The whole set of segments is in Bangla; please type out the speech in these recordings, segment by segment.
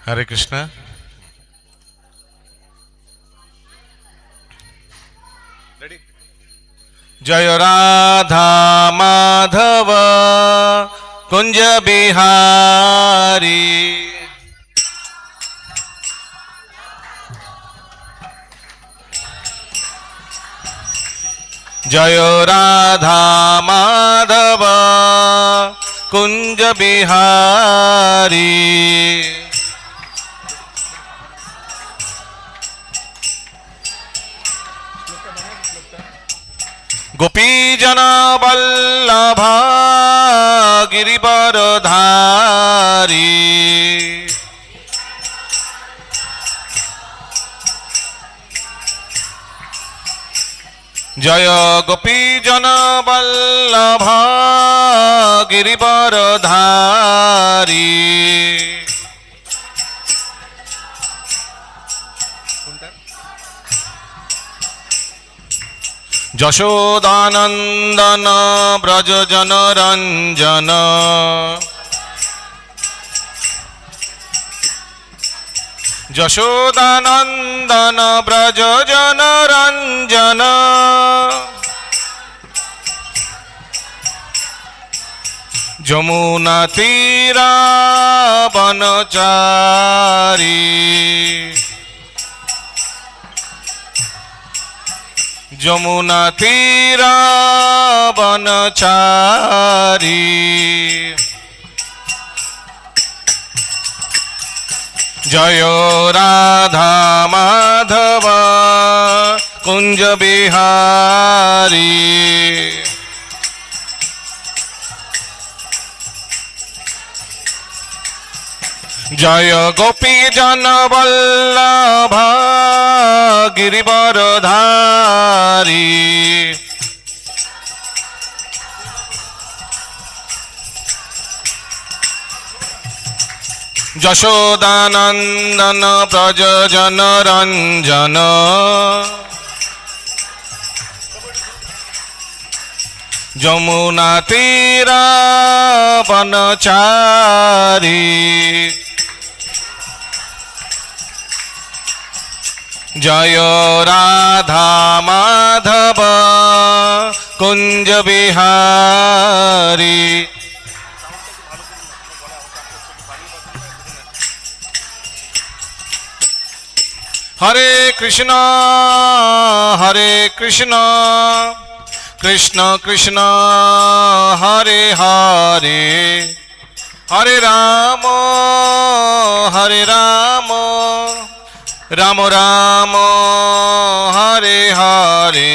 হরে কৃষ্ণ। জয় রাধা মাধব কুঞ্জ বিহারী। জয় রাধা মাধব কুঞ্জ বিহারী। গোপীজন বল্লভা গিরিবরধারী। জয় গোপীজন বল্লভা গিরিবরধারী। যশোদানন্দন ব্রজজন রঞ্জন। যশোদানন্দন ব্রজজন রঞ্জন। যমুনা তীরা বনচারী। যমুনা তীরা বনচারী। জয় রাধা মাধব কুঞ্জ বিহারী। জয় গোপীজন বল্লভ গিরিবরধারী। যশোদানন্দন ব্রজজন রঞ্জন। যমুনা তীরা বনচারী। জয় রাধা মাধব কুঞ্জ বিহারী। হরে কৃষ্ণ হরে কৃষ্ণ কৃষ্ণ কৃষ্ণ হরে হরে। হরে রাম রাম রাম হরে হরে।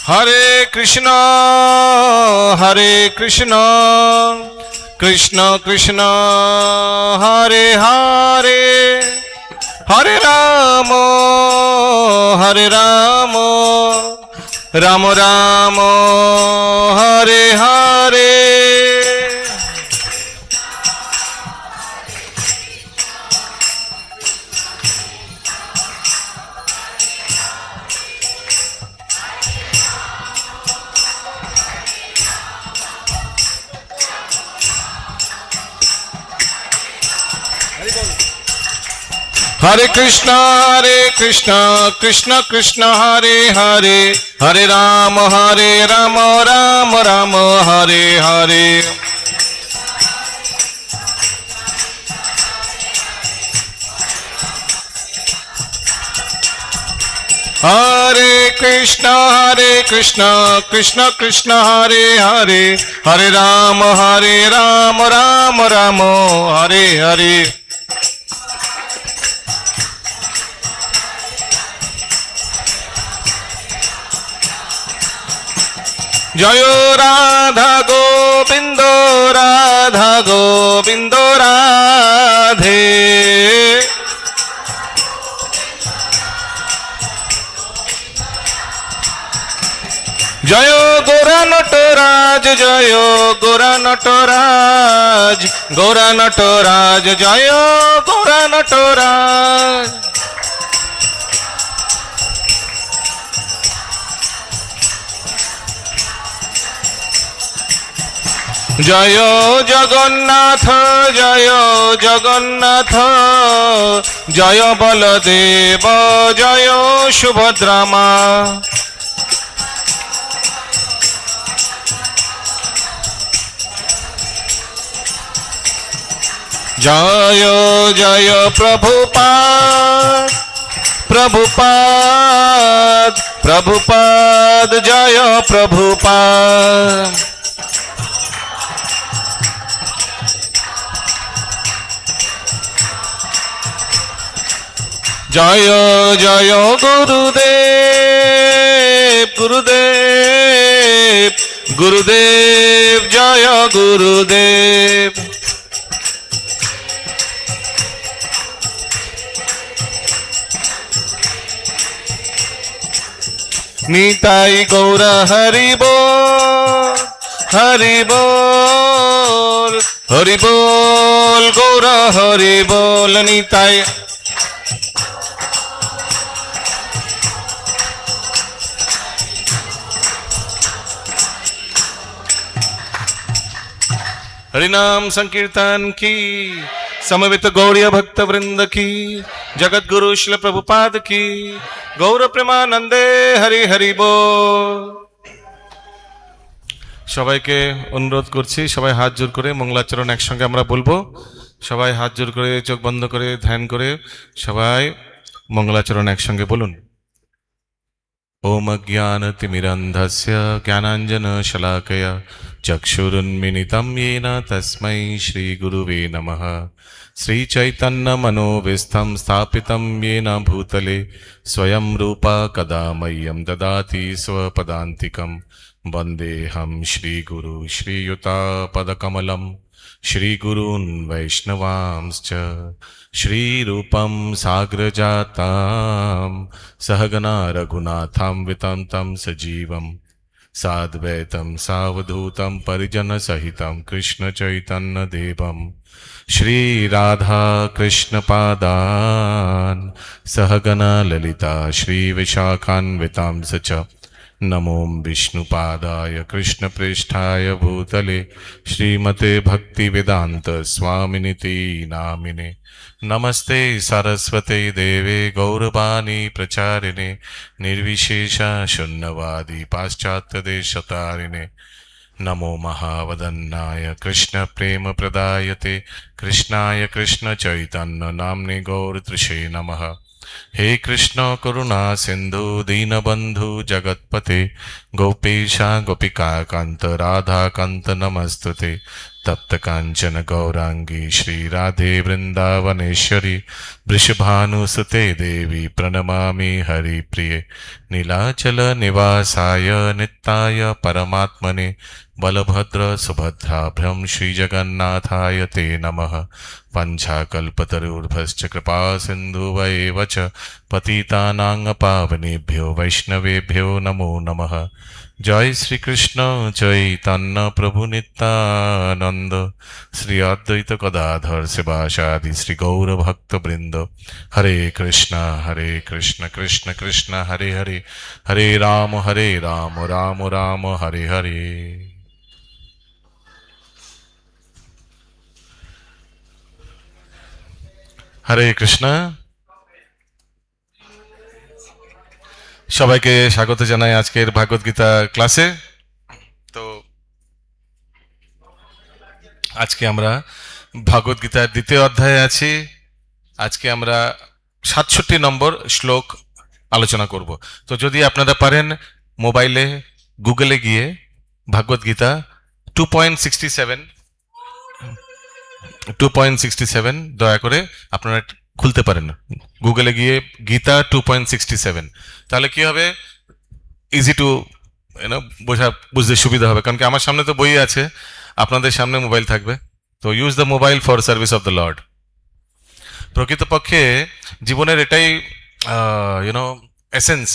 হরে কৃষ্ণ কৃষ্ণ কৃষ্ণ হরে হরে। হরে রাম রাম রাম হরে হরে। হরে কৃষ্ণ কৃষ্ণ কৃষ্ণ হরে হরে। হরে রাম রাম রাম হরে হরে। হরে কৃষ্ণ কৃষ্ণ কৃষ্ণ হরে হরে। হরে রাম রাম রাম হরে হরে। জয় রাধা গোবিন্দ রাধে। জয় গোরা নটরাজ, জয় গোরা নটরাজ, গোরা নটরাজ, জয় গোরা নটরাজ। জয় জগন্নাথ, জয় জগন্নাথ, জয় বলদেব, জয় সুভদ্রামা। জয় জয় প্রভুপাদ, প্রভুপাদ, প্রভুপাদ, জয় প্রভুপাদ। জয় জয় গুরুদেব, গুরুদেব, গুরুদেব, জয় গুরুদেব। নিতাই গৌর হরি বল, হরি বল, হরি বল, গৌর হরি বল। নিতাই हरिनाम संकीर्तन की, समवेत गौड़ीय भक्त वृंद की, जगत गुरु श्रील प्रभुपाद की, गौर प्रेमानंदे हरि हरि बोल। সবাইকে অনুরোধ করছি, সবাই হাত জোর করে মঙ্গলাচরণ একসঙ্গে আমরা বলবো। সবাই হাত জোর করে, চোখ বন্ধ করে, ধ্যান করে সবাই মঙ্গলাচরণ একসঙ্গে বলুন। ओम ज्ञानतिमिरन्धस्य ज्ञानाञ्जनशलाकया चक्षुरुन्मिलितं येन तस्मै श्रीगुरुवे नमः। श्रीचैतन्यमनोभीष्टं स्थापितं येन भूतले स्वयं रूपा कदा मह्यं ददाति स्वपदान्तिकं। वन्देऽहं श्रीगुरु श्रीयुतापदकमलं श्रीगुरून् वैष्णवांश्च श्रीरूपं साग्रजातां सहगना रघुनाथान्वितं तं सजीवं साद्वैतं सावधूतं परिजनसहितं कृष्णचैतन्यदेवं श्रीराधाकृष्णपादान् सहगना ललिता श्रीविशाखान्वितांश्च नमो विष्णुपादाय कृष्णप्रेष्ठाय भूतले श्रीमते भक्तिवेदान्त स्वामिनिति नामिने। नमस्ते सरस्वते देवे गौरवाणी प्रचारिणे निर्विशेष शून्यवादी पाश्चात्यदेशतारिणे। नमो महावदन्नाय कृष्ण प्रेम प्रदायते कृष्णाय कृष्ण चैतन्य नाम्ने गौरतृषे नमः। हे कृष्ण करुणा सिंधु दीनबंधु जगतपते गोपेशा गोपिका कांत राधा कांत नमस्तुते। तप्त कांचन गौरांगी श्री राधे वृंदावनेश्वरी वृषभानुसुते देवी प्रणमामि हरिप्रिये। नीलाचल निवासाय नित्याय परमात्मने बलभद्र सुभद्राभ्यां श्रीजगन्नाथाय ते नमः। पंचाकल्पतरुर्भश्च कृपा सिन्धुवैव च पतितानां पावनेभ्यो वैष्णवेभ्यो नमो नमः। जय श्री कृष्ण चैतन्य प्रभु नित्यानंद श्री अद्वैत गदाधर शिवासादि श्री गौर भक्त वृंद। हरे कृष्ण कृष्ण कृष्ण हरे हरे, हरे राम राम राम हरे हरे। हरे कृष्ण। সবাইকে স্বাগত জানাই আজকের ভাগবত গীতা ক্লাসে। তো আজকে আমরা ভাগবত গীতার দ্বিতীয় অধ্যায়ে আছি। আজকে আমরা ৬৭ নম্বর শ্লোক আলোচনা করব। তো যদি আপনারা পারেন মোবাইলে গুগলে গিয়ে ভাগবত গীতা 2.67 দয়া করে আপনারা খুলতে পারেন। গুগলে গিয়ে গীতা 2.67, তাহলে কি হবে, ইজি টু বুঝতে সুবিধা হবে। কারণ কি আমার সামনে তো বই আছে, আপনাদের সামনে মোবাইল থাকবে। তো use the mobile for service of the Lord. প্রকৃতপক্ষে জীবনের এটাই এসেন্স।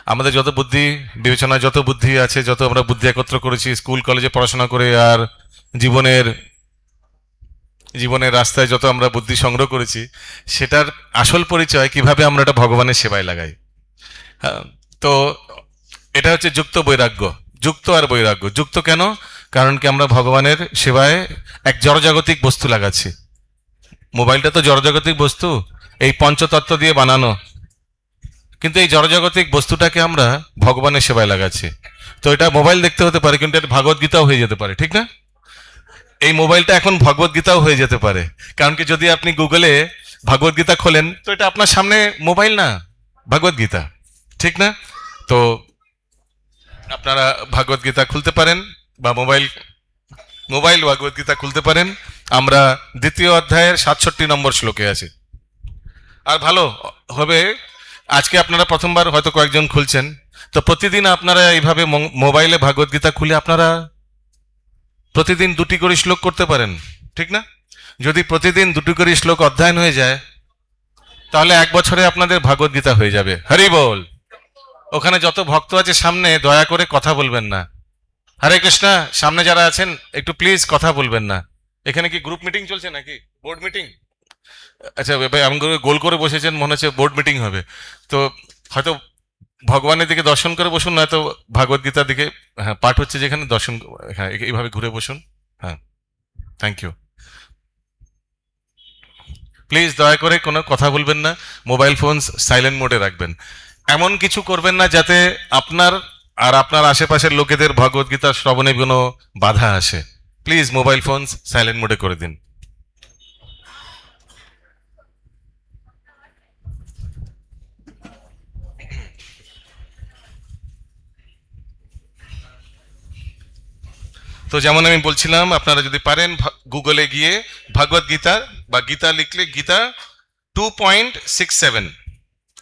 আমাদের যত বুদ্ধি বিবেচনা, যত বুদ্ধি আছে, যত আমরা বুদ্ধি একত্র করেছি স্কুল কলেজে পড়াশোনা করে, আর জীবনের জীবনের রাস্তায় যত আমরা বুদ্ধি সংগ্রহ করেছি, সেটার আসল পরিচয় কিভাবে আমরা এটা ভগবানের সেবায় লাগাই। হ্যাঁ, তো এটা হচ্ছে যুক্ত বৈরাগ্য। যুক্ত আর বৈরাগ্য। যুক্ত কেন? কারণ কি আমরা ভগবানের সেবায় এক জড়জাগতিক বস্তু লাগাচ্ছি। মোবাইলটা তো জড়জাগতিক বস্তু, এই পঞ্চতত্ত্ব দিয়ে বানানো, কিন্তু এই জড়জাগতিক বস্তুটাকে আমরা ভগবানের সেবায় লাগাচ্ছি। তো এটা মোবাইল দেখতে হতে পারে, কিন্তু এটা ভাগবত গীতাও হয়ে যেতে পারে, ঠিক না? এই মোবাইলটা এখন ভগবত গীতাও হয়ে যেতে পারে, কারণ কি যদি আপনি গুগলে ভাগবত গীতা খোলেন তো এটা আপনার সামনে মোবাইল না, ভাগবত গীতা, ঠিক না? তো আপনারা ভাগবত গীতা খুলতে পারেন, বা মোবাইল মোবাইল ভাগবত গীতা খুলতে পারেন। আমরা দ্বিতীয় অধ্যায়ের 67 নম্বর শ্লোকে আছি। আর ভালো হবে, আজকে আপনারা প্রথমবার হয়তো কয়েকজন খুলছেন, তো প্রতিদিন আপনারা এইভাবে মোবাইলে ভাগবত গীতা খুলে আপনারা প্রতিদিন 2টি করে শ্লোক করতে পারেন, ঠিক না? যদি প্রতিদিন 2টি করে শ্লোক অধ্যয়ন হয়ে যায়, তাহলে 1 বছরে আপনাদের ভাগবত গীতা হয়ে যাবে। হরি বল। ওখানে যত ভক্ত আছে সামনে, দয়া করে কথা বলবেন না। হরে কৃষ্ণা। সামনে যারা আছেন একটু প্লিজ কথা বলবেন না। এখানে কি গ্রুপ মিটিং চলছে নাকি বোর্ড মিটিং? আচ্ছা ভাই, আমি গোল করে বসেছেন, মনে হচ্ছে বোর্ড মিটিং হবে। তো হয়তো ভগবানের দিকে দর্শন করে বসুন, নয়তো ভাগবত গীতার দিকে, হ্যাঁ পাঠ হচ্ছে যেখানে, দর্শন, হ্যাঁ এইভাবে ঘুরে বসুন। হ্যাঁ, থ্যাংক ইউ। প্লিজ দয়া করে কোনো কথা বলবেন না, মোবাইল ফোন সাইলেন্ট মোডে রাখবেন। এমন কিছু করবেন না যাতে আপনার আর আপনার আশেপাশের লোকেদের ভগবত গীতা শ্রবণে কোনো বাধা আসে। প্লিজ মোবাইল ফোন সাইলেন্ট মোডে করে দিন। তো যেমন আমি বলছিলাম, আপনারা যদি পারেন গুগলে গিয়ে ভগবত গীতা বা গীতা লিখলে গীতা 2.67,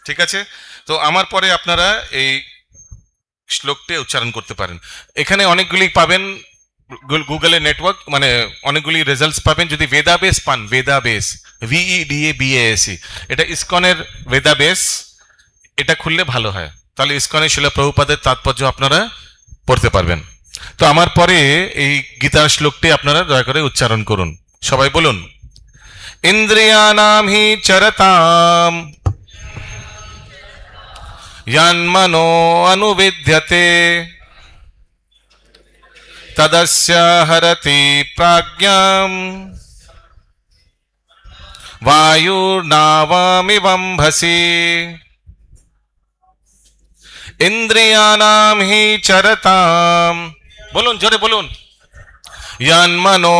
ঠিক আছে? তো আমার পরে আপনারা এই শ্লোকটি উচ্চারণ করতে পারেন। এখানে অনেকগুলি পাবেন, গুগলে নেটওয়ার্ক, মানে অনেকগুলি রেজাল্টস পাবেন। যদি বেদাবেস পান, বেদাবেস, VEDABASE, এটা ইসকনের বেদাবেস, এটা খুললে ভালো হয়, তাহলে ইসকনের শিলা প্রভুপাদের তাৎপর্য আপনারা পড়তে পারবেন। তো আমার পরে এই গীতার শ্লোকটি আপনারা দয়া করে উচ্চারণ করুন। সবাই বলুন, ইন্দ্রিয়ানাম হি চরতাম ইয়ান্মনো অনুবিদ্যতে তদস্য হরতি প্রাজ্ঞাম বায়ুর্নাভামিবম্ভসি। ইন্দ্রিয়ানাম হি চরতাম, বলুন জোরে বলুন, ইয়ান্মনো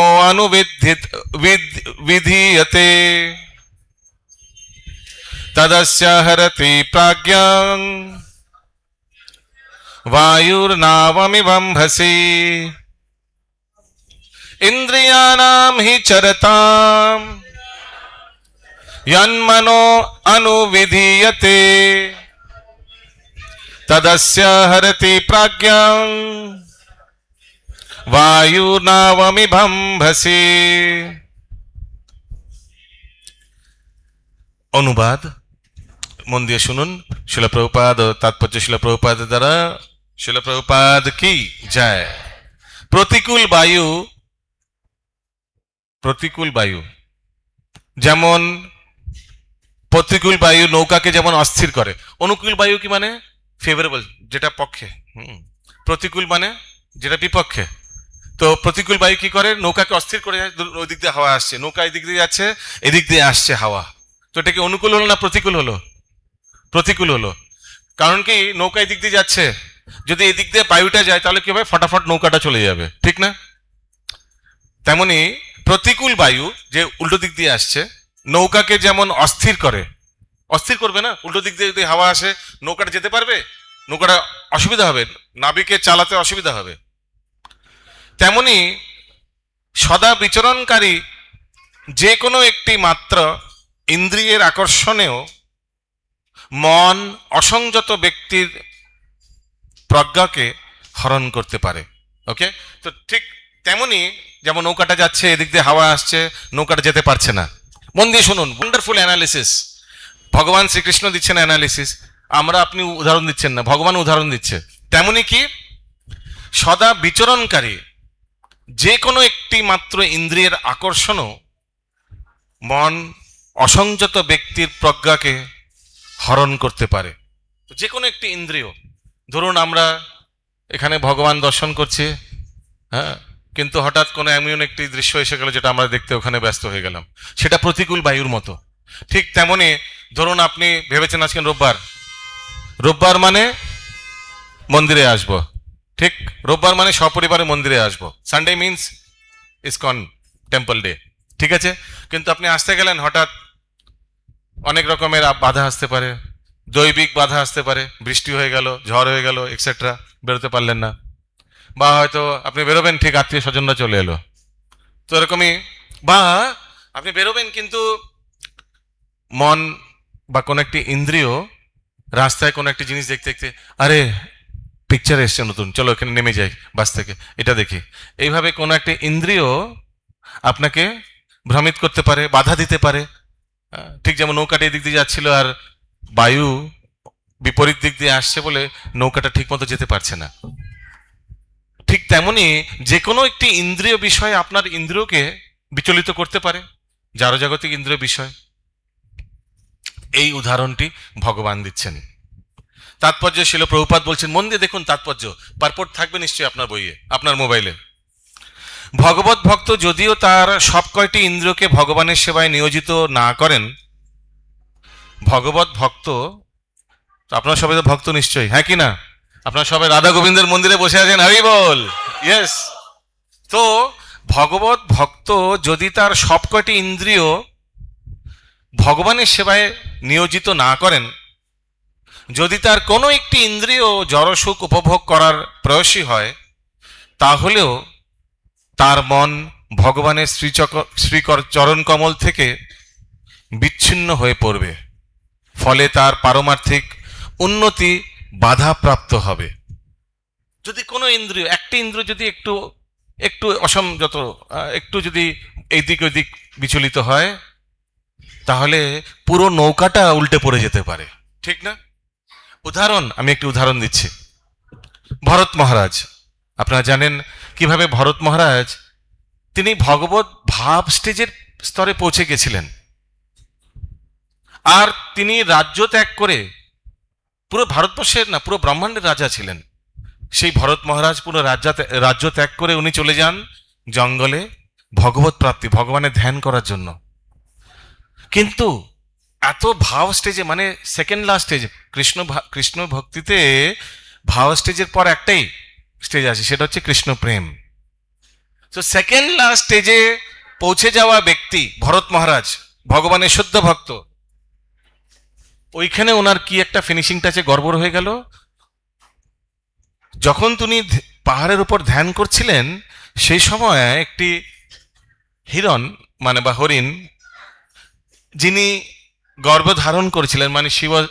বিধীয়তে তদস্য হরতি প্রাজ্ঞাং বায়ুর্নাভামিবম্ভসি। ইন্দ্রিয়ানাম হি চরতাম ইয়ান্মনো অনুবিধীয়তে তদস্য হরতি প্রাজ্ঞাং বায়ুর্নাভামিবম্ভসি। অনুবাদ মন দিয়ে শুনুন। শিলা প্রভুপাদ ও তাৎপর্য শিলা প্রভুপাদ দ্বারা। শিলা প্রভুপাদ কি যায়। প্রতিকূল বায়ু, প্রতিকূল বায়ু যেমন, প্রতিকূল বায়ু নৌকাকে যেমন অস্থির করে। অনুকূল বায়ু কি মানে ফেভারেবল, যেটা পক্ষে। প্রতিকূল মানে যেটা বিপক্ষে। তো প্রতিকূল বায়ু কি করে, নৌকাকে অস্থির করে, ওই দিক দিয়ে হাওয়া আসছে, নৌকা এদিক দিয়ে যাচ্ছে, এদিক দিয়ে আসছে হাওয়া, তো এটা কি অনুকূল হলো না প্রতিকূল হলো? প্রতিকূল হলো। কারণ কি, নৌকা এদিক দিয়ে যাচ্ছে, যদি এদিক দিয়ে বায়ুটা যায় তাহলে কি হবে, ফটাফট নৌকাটা চলে যাবে, ঠিক না? তেমনি প্রতিকূল বায়ু যে উল্টো দিক দিয়ে আসছে, নৌকাকে যেমন অস্থির করে, অস্থির করবে না, উল্টো দিক দিয়ে যদি হাওয়া আসে নৌকাটা যেতে পারবে? নৌকাটা অসুবিধা হবে, নাবিকের চালাতে অসুবিধা হবে। তেমনি সদা বিচরণকারী যে কোনো একটি মাত্র ইন্দ্রিয়ের আকর্ষণেও মন অসংযত ব্যক্তির প্রজ্ঞাকে হরণ করতে পারে। ওকে, তো ঠিক তেমনি যেমন নৌকাটা যাচ্ছে, এদিক দিয়ে হাওয়া আসছে, নৌকাটা যেতে পারছে না। মন দিয়ে শুনুন, ওয়ান্ডারফুল অ্যানালিসিস ভগবান শ্রীকৃষ্ণ দিচ্ছেন অ্যানালিসিস। আপনি উদাহরণ দিচ্ছেন না, ভগবান উদাহরণ দিচ্ছে। তেমনি কি সদা বিচরণকারী যে কোনো একটি মাত্র ইন্দ্রিয়ের আকর্ষণও মন অসংযত ব্যক্তির প্রজ্ঞাকে হরণ করতে পারে। যে কোনো একটি ইন্দ্রিয়, ধরুন আমরা এখানে ভগবান দর্শন করছি, হ্যাঁ, কিন্তু হঠাৎ কোনো এমন একটি দৃশ্য এসে গেল যেটা আমরা দেখতে ওখানে ব্যস্ত হয়ে গেলাম, সেটা প্রতিকূল বায়ুর মতো। ঠিক তেমনি ধরুন আপনি ভেবেছেন আজকে রোববার, রোববার মানে মন্দিরে আসব, ঠিক, রোববার মানে সপরিবারে মন্দিরে আসব, Sunday means ISKCON temple day, ঠিক আছে। কিন্তু আপনি আসতে গেলেন, হঠাৎ অনেক রকমের বাধা আসতে পারে, দৈবিক বাধা আসতে পারে, বৃষ্টি হয়ে গেল, ঝড় হয়ে গেল, এক্সেট্রা, বেরোতে পারলেন না, বা হয়তো আপনি বেরোবেন, ঠিক আত্মীয় স্বজনরা চলে এলো, তো এরকমই। বা আপনি বেরোবেন কিন্তু মন বা কোনো একটি ইন্দ্রিয় রাস্তায় কোনো একটি জিনিস দেখতে দেখতে, আরে পিকচার এসছে নতুন, চলো এখানে নেমে যাই বাস থেকে, এটা দেখি, এইভাবে কোনো একটা ইন্দ্রিয় আপনাকে ভ্রমিত করতে পারে, বাধা দিতে পারে। ঠিক যেমন নৌকাটি এদিক দিয়ে যাচ্ছিল আর বায়ু বিপরীত দিক দিয়ে আসছে বলে নৌকাটা ঠিক মতো যেতে পারছে না, ঠিক তেমনি যে কোনো একটি ইন্দ্রিয় বিষয় আপনার ইন্দ্রিয়কে বিচলিত করতে পারে, জাগতিক ইন্দ্রিয় বিষয়। এই উদাহরণটি ভগবান দিচ্ছেন। তাৎপর্য ছিল, প্রভুপাদ বলছেন, মন দিয়ে দেখুন তাৎপর্য, পারপোর্ট থাকবে নিশ্চয়ই আপনার বইয়ে, আপনার মোবাইলে। ভগবত ভক্ত যদিও তার সব কয়টি ইন্দ্রিয়কে ভগবানের সেবায় নিয়োজিত না করেন, ভগবত ভক্ত, আপনার সবাই তো ভক্ত নিশ্চয়ই, হ্যাঁ কি না? আপনার সবাই রাধা গোবিন্দের মন্দিরে বসে আছেন, হরি বল, ইয়েস। তো ভগবত ভক্ত যদি তার সব কয়টি ইন্দ্রিয় ভগবানের সেবায় নিয়োজিত না করেন, যদি তার কোনো একটি ইন্দ্রিয় জড়সুখ উপভোগ করার প্রয়াসী হয়, তাহলেও তার মন ভগবানের শ্রীকর চরণ কমল থেকে বিচ্ছিন্ন হয়ে পড়বে, ফলে তার পারমার্থিক উন্নতি বাধাপ্রাপ্ত হবে। যদি কোনো ইন্দ্রিয়, একটি ইন্দ্রিয় যদি একটু একটু অসংযত, একটু যদি এইদিক ওইদিক বিচলিত হয়, তাহলে পুরো নৌকাটা উল্টে পড়ে যেতে পারে, ঠিক না? আমি একটি উদাহরণ দিচ্ছি। ভরত মহারাজ, আপনারা জানেন কিভাবে ভরত মহারাজ তিনি ভগবত ভাব স্টেজের স্তরে পৌঁছে গেছিলেন, আর তিনি রাজ্য ত্যাগ করে, পুরো ভারতবর্ষের না, পুরো ব্রহ্মাণ্ডের রাজা ছিলেন। সেই ভরত মহারাজ পুরো রাজ্য ত্যাগ করে উনি চলে যান জঙ্গলে ভগবত প্রাপ্তি, ভগবানের ধ্যান করার জন্য। কিন্তু এত ভাব স্টেজে, মানে সেকেন্ড লাস্ট স্টেজ, কৃষ্ণ ভক্তিতে ভাব স্টেজের পর একটাই স্টেজ আছে, সেটা হচ্ছে কৃষ্ণ প্রেম। তো সেকেন্ড লাস্ট স্টেজে পৌঁছে যাওয়া ব্যক্তি ভরত মহারাজ, ভগবানের শুদ্ধ ভক্ত, ওইখানে ওনার কি একটা ফিনিশিং টাচে গড়বড় হয়ে গেল। যখন তিনি পাহাড়ের উপর ধ্যান করছিলেন, সেই সময় একটি হিরণ, মানে বা হরিণ, যিনি গর্ভ ধারণ করেছিলেন, মানে শি ওয়াজ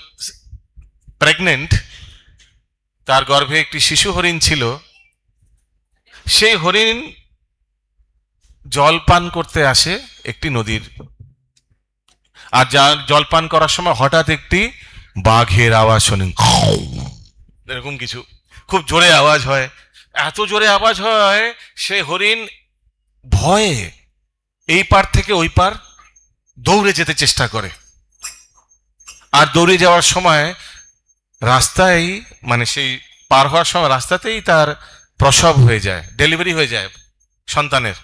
প্রেগনেন্ট, তার গর্ভে একটি শিশু হরিণ ছিল, সেই হরিণ জল পান করতে আসে একটি নদীর, আর জল পান করার সময় হঠাৎ একটি বাঘের আওয়াজ শোনেন, এরকম কিছু খুব জোরে আওয়াজ হয়, এত জোরে আওয়াজ হয়, সে হরিণ ভয়ে এই পার থেকে ওই পার দৌড়ে যেতে চেষ্টা করে, আর দৌড়ে যাওয়ার সময় রাস্তায়, মানে সেই পার হওয়ার সময় রাস্তাতেই তার প্রসব হয়ে যায়, ডেলিভারি হয়ে যায় সন্তানের।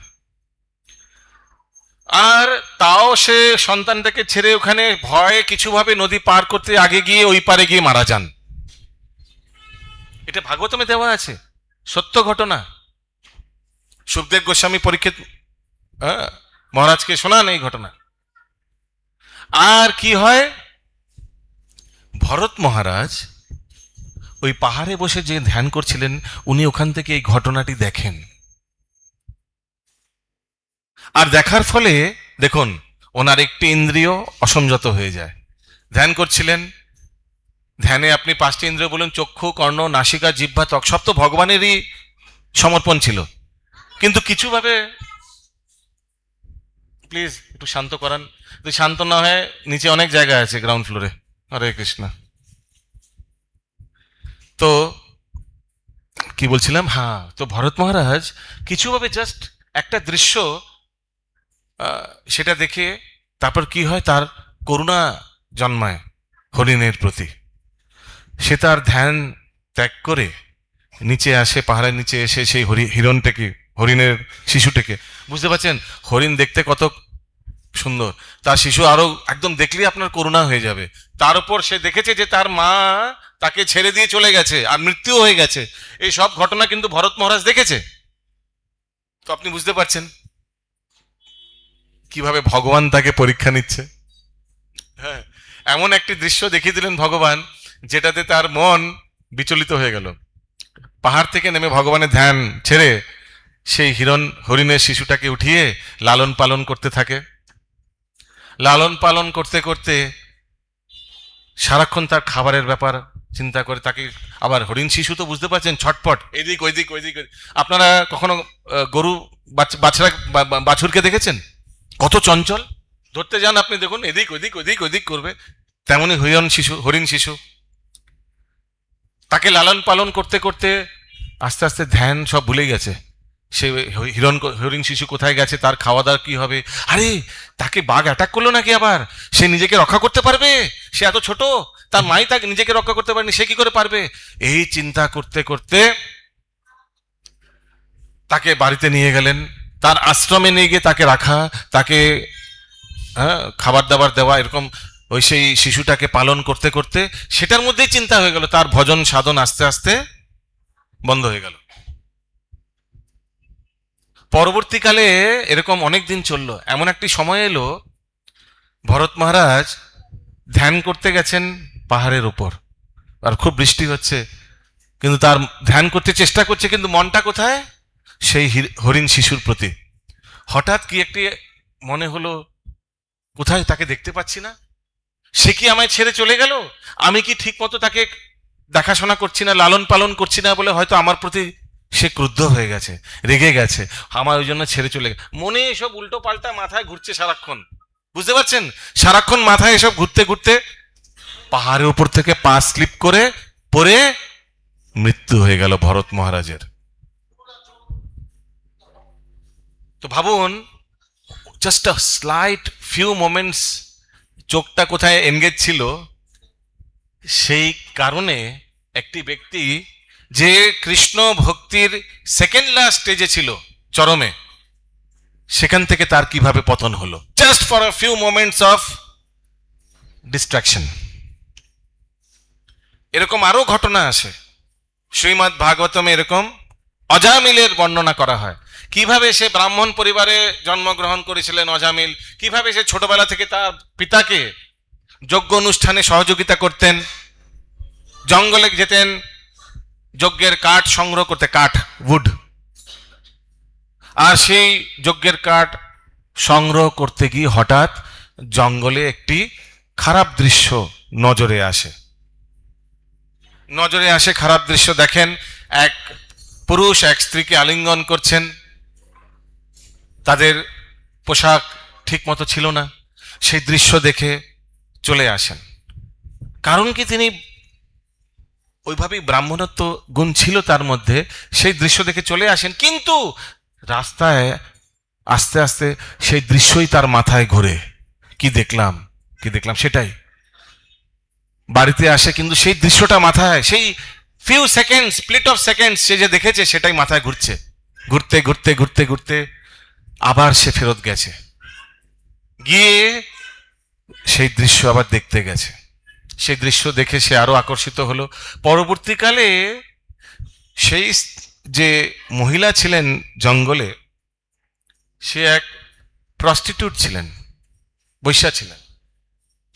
আর তাও সে সন্তানটাকে ছেড়ে ওখানে ভয়ে কিছুভাবে নদী পার করতে আগে গিয়ে ওই পারে গিয়ে মারা যান। এটা ভাগবতমে দেওয়া আছে, সত্য ঘটনা। সুখদেব গোস্বামী পরীক্ষিত মহারাজকে শোনান এই ঘটনা। আর কি হয়, ভরত মহারাজ ওই পাহাড়ে বসে যে ধ্যান করছিলেন, উনি ওখান থেকে এই ঘটনাটি দেখেন, আর দেখার ফলে দেখুন ওনার একটি ইন্দ্রিয় অসংযত হয়ে যায়। ধ্যান করছিলেন, ধ্যানে আপনি পাঁচটি ইন্দ্রিয় বলুন, চক্ষু, কর্ণ, নাসিকা, জিহ্বা, ত্বক, সব তো ভগবানেরই সমর্পণ ছিল, কিন্তু কিছুভাবে, প্লিজ একটু শান্ত করান, যদি শান্ত না হয়, নিচে অনেক জায়গা আছে গ্রাউন্ড ফ্লোরে। হরে কৃষ্ণ। তো কি বলছিলাম, হ্যাঁ, তো ভরত মহারাজ কিছুভাবে জাস্ট একটা দৃশ্য সেটা দেখে তারপর কি হয়, তার করুণা জন্মায় হরিণের প্রতি। সে তার ধ্যান ত্যাগ করে নিচে আসে, পাহাড়ের নিচে এসে সেই হিরণটাকে, হরিণের শিশুটাকে, বুঝতে পারছেন হরিণ দেখতে কত সুন্দর, তার শিশু আরো একদম দেখলেই আপনার করুণা হয়ে যাবে। তার উপর সে দেখেছে যে তার মা তাকে ছেড়ে দিয়ে চলে গেছে আর মৃত্যু হয়ে গেছে, এই সব ঘটনা কিন্তু ভরত মহারাজ দেখেছে। তো আপনি বুঝতে পারছেন কিভাবে ভগবান তাকে পরীক্ষা নিচ্ছে। হ্যাঁ, এমন একটি দৃশ্য দেখিয়ে দিলেন ভগবান যেটাতে তার মন বিচলিত হয়ে গেল। পাহাড় থেকে নেমে ভগবানের ধ্যান ছেড়ে সেই হরিণের শিশুটাকে উঠিয়ে লালন পালন করতে থাকে। লালন পালন করতে করতে সারাক্ষণ তার খাবারের ব্যাপার চিন্তা করে, তাকে আবার হরিণ শিশু তো বুঝতে পারছেন ছটপট, এদিক ওইদিক ওইদিক। আপনারা কখনো গরু বাছুরকে দেখেছেন কত চঞ্চল? ধরতে যান আপনি, দেখুন এদিক ওইদিক ওইদিক ওইদিক করবে। তেমনি হরিণ শিশু, তাকে লালন পালন করতে করতে আস্তে আস্তে ধ্যান সব ভুলে গেছে। সে হরিণ শিশু কোথায় গেছে, তার খাওয়া দাওয়া কি হবে, আরে তাকে বাঘ অ্যাটাক করলো নাকি, আবার সে নিজেকে রক্ষা করতে পারবে? সে এত ছোট, তার মাই তাকে নিজেকে রক্ষা করতে পারেনি, সে কি করে পারবে? এই চিন্তা করতে করতে তাকে বাড়িতে নিয়ে গেলেন, তার আশ্রমে নিয়ে গিয়ে তাকে রাখা, তাকে খাবার দাবার দেওয়া, এরকম ওই সেই শিশুটাকে পালন করতে করতে সেটার মধ্যেই চিন্তা হয়ে গেল, তার ভজন সাধন আস্তে আস্তে বন্ধ হয়ে গেল। পরবর্তীকালে এরকম অনেক দিন চললো, এমন একটি সময় এলো ভরত মহারাজ ধ্যান করতে গেছেন পাহাড়ের উপর, আর খুব বৃষ্টি হচ্ছে, কিন্তু তার ধ্যান করতে চেষ্টা করছে, কিন্তু মনটা কোথায়? সেই হরিণ শিশুর প্রতি। হঠাৎ কি একটি মনে হলো, কোথায় তাকে দেখতে পাচ্ছি না, সে কি আমায় ছেড়ে চলে গেল? আমি কি ঠিক মতো তাকে দেখাশোনা করছি না, লালন পালন করছি না বলে হয়তো আমার প্রতি সে ক্রুদ্ধ হয়ে গেছে, রেগে গেছে, আমার ওই জন্য ছেড়ে চলে গেছে। মনে এসব উল্টো পাল্টা মাথায় ঘুরছে সারাক্ষণ, বুঝতে পারছেন? সারাক্ষণ মাথায় এসব ঘুরতে ঘুরতে পাহাড়ের উপর থেকে পা স্লিপ করে পড়ে মৃত্যু হয়ে গেল ভরত মহারাজের। তো ভাবুন, জাস্ট আ স্লাইট ফিউ মোমেন্টস চোখটা কোথায় এনগেজ ছিল, সেই কারণে একটি ব্যক্তি যে কৃষ্ণ ভক্তির সেকেন্ড লাস্ট স্টেজে ছিল, চরমে, সেখান থেকে তার কিভাবে পতন হলো, just for a few moments of distraction. এরকম আরো ঘটনা আছে শ্রীমদ্ ভাগবতমে, এরকম অজামিলের বর্ণনা করা হয়, কিভাবে সে ব্রাহ্মণ পরিবারে জন্মগ্রহণ করেছিলেন অজামিল, কিভাবে সে ছোটবেলা থেকে তার পিতাকে যজ্ঞ অনুষ্ঠানে সহযোগিতা করতেন, জঙ্গলে যেতেন যজ্ঞের কাঠ সংগ্রহ করতে, কাঠ উড, আর সেই যজ্ঞের কাঠ সংগ্রহ করতে গিয়ে হঠাৎ জঙ্গলে একটি খারাপ দৃশ্য নজরে আসে। খারাপ দৃশ্য দেখেন, এক পুরুষ এক স্ত্রীকে আলিঙ্গন করছেন, তাদের পোশাক ঠিক মতো ছিল না। সেই দৃশ্য দেখে চলে আসেন, কারণ কি তিনি ওইভাবেই ব্রাহ্মণত্ব গুণ ছিল তার মধ্যে, সেই দৃশ্য দেখে চলে আসেন, কিন্তু রাস্তায় আস্তে আস্তে সেই দৃশ্যই তার মাথায় ঘোরে, কি দেখলাম সেটাই। বাড়িতে আসে, কিন্তু সেই দৃশ্যটা মাথায়, সেই few seconds, split of seconds সে যে দেখেছে সেটাই মাথায় ঘুরছে, ঘুরতে ঘুরতে ঘুরতে ঘুরতে আবার সে ফেরত গেছে, গিয়ে সেই দৃশ্য আবার দেখতে গেছে। সেই দৃশ্য দেখে সে আরো আকর্ষিত হলো। পরবর্তীকালে সেই যে মহিলা ছিলেন জঙ্গলে, সে এক প্রস্টিটিউট ছিলেন, বৈশ্যা ছিলেন,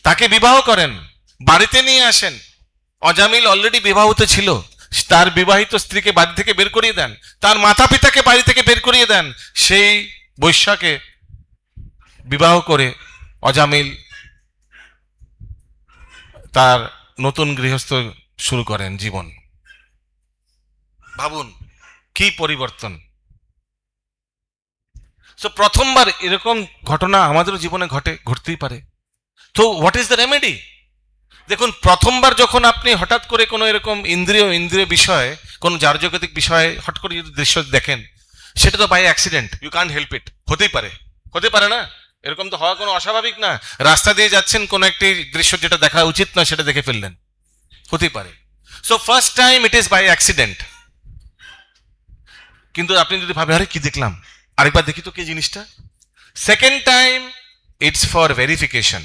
তাকে বিবাহ করেন, বাড়িতে নিয়ে আসেন। অজামিল অলরেডি বিবাহিত ছিল, তার বিবাহিত স্ত্রীকে বাড়ি থেকে বের করিয়ে দেন, তার মাতা পিতাকে বাড়ি থেকে বের করিয়ে দেন, সেই বৈশ্যাকে বিবাহ করে অজামিল তার নতুন গৃহস্থ শুরু করেন জীবন। ভাবুন কি পরিবর্তন। তো প্রথমবার এরকম ঘটনা আমাদের জীবনে ঘটতেই পারে। তো হোয়াট ইজ দ্য রেমেডি? দেখুন, প্রথমবার যখন আপনি হঠাৎ করে কোনো এরকম ইন্দ্রিয় বিষয়, কোনো জারজগতিক বিষয় হঠাৎ করে যদি দৃশ্য দেখেন, সেটা তো by accident, you can't help it, হতে পারে না, এরকম তো হওয়া কোনো অস্বাভাবিক না। রাস্তা দিয়ে যাচ্ছেন, কোনো একটি দৃশ্য যেটা দেখা উচিত না সেটা দেখে ফেললেন, হতেই পারে। So first time it is by accident. কিন্তু আপনি যদি ভাবেন আরে কি দেখলাম, আরেকবার দেখি তো কি জিনিসটা, second time it's for verification.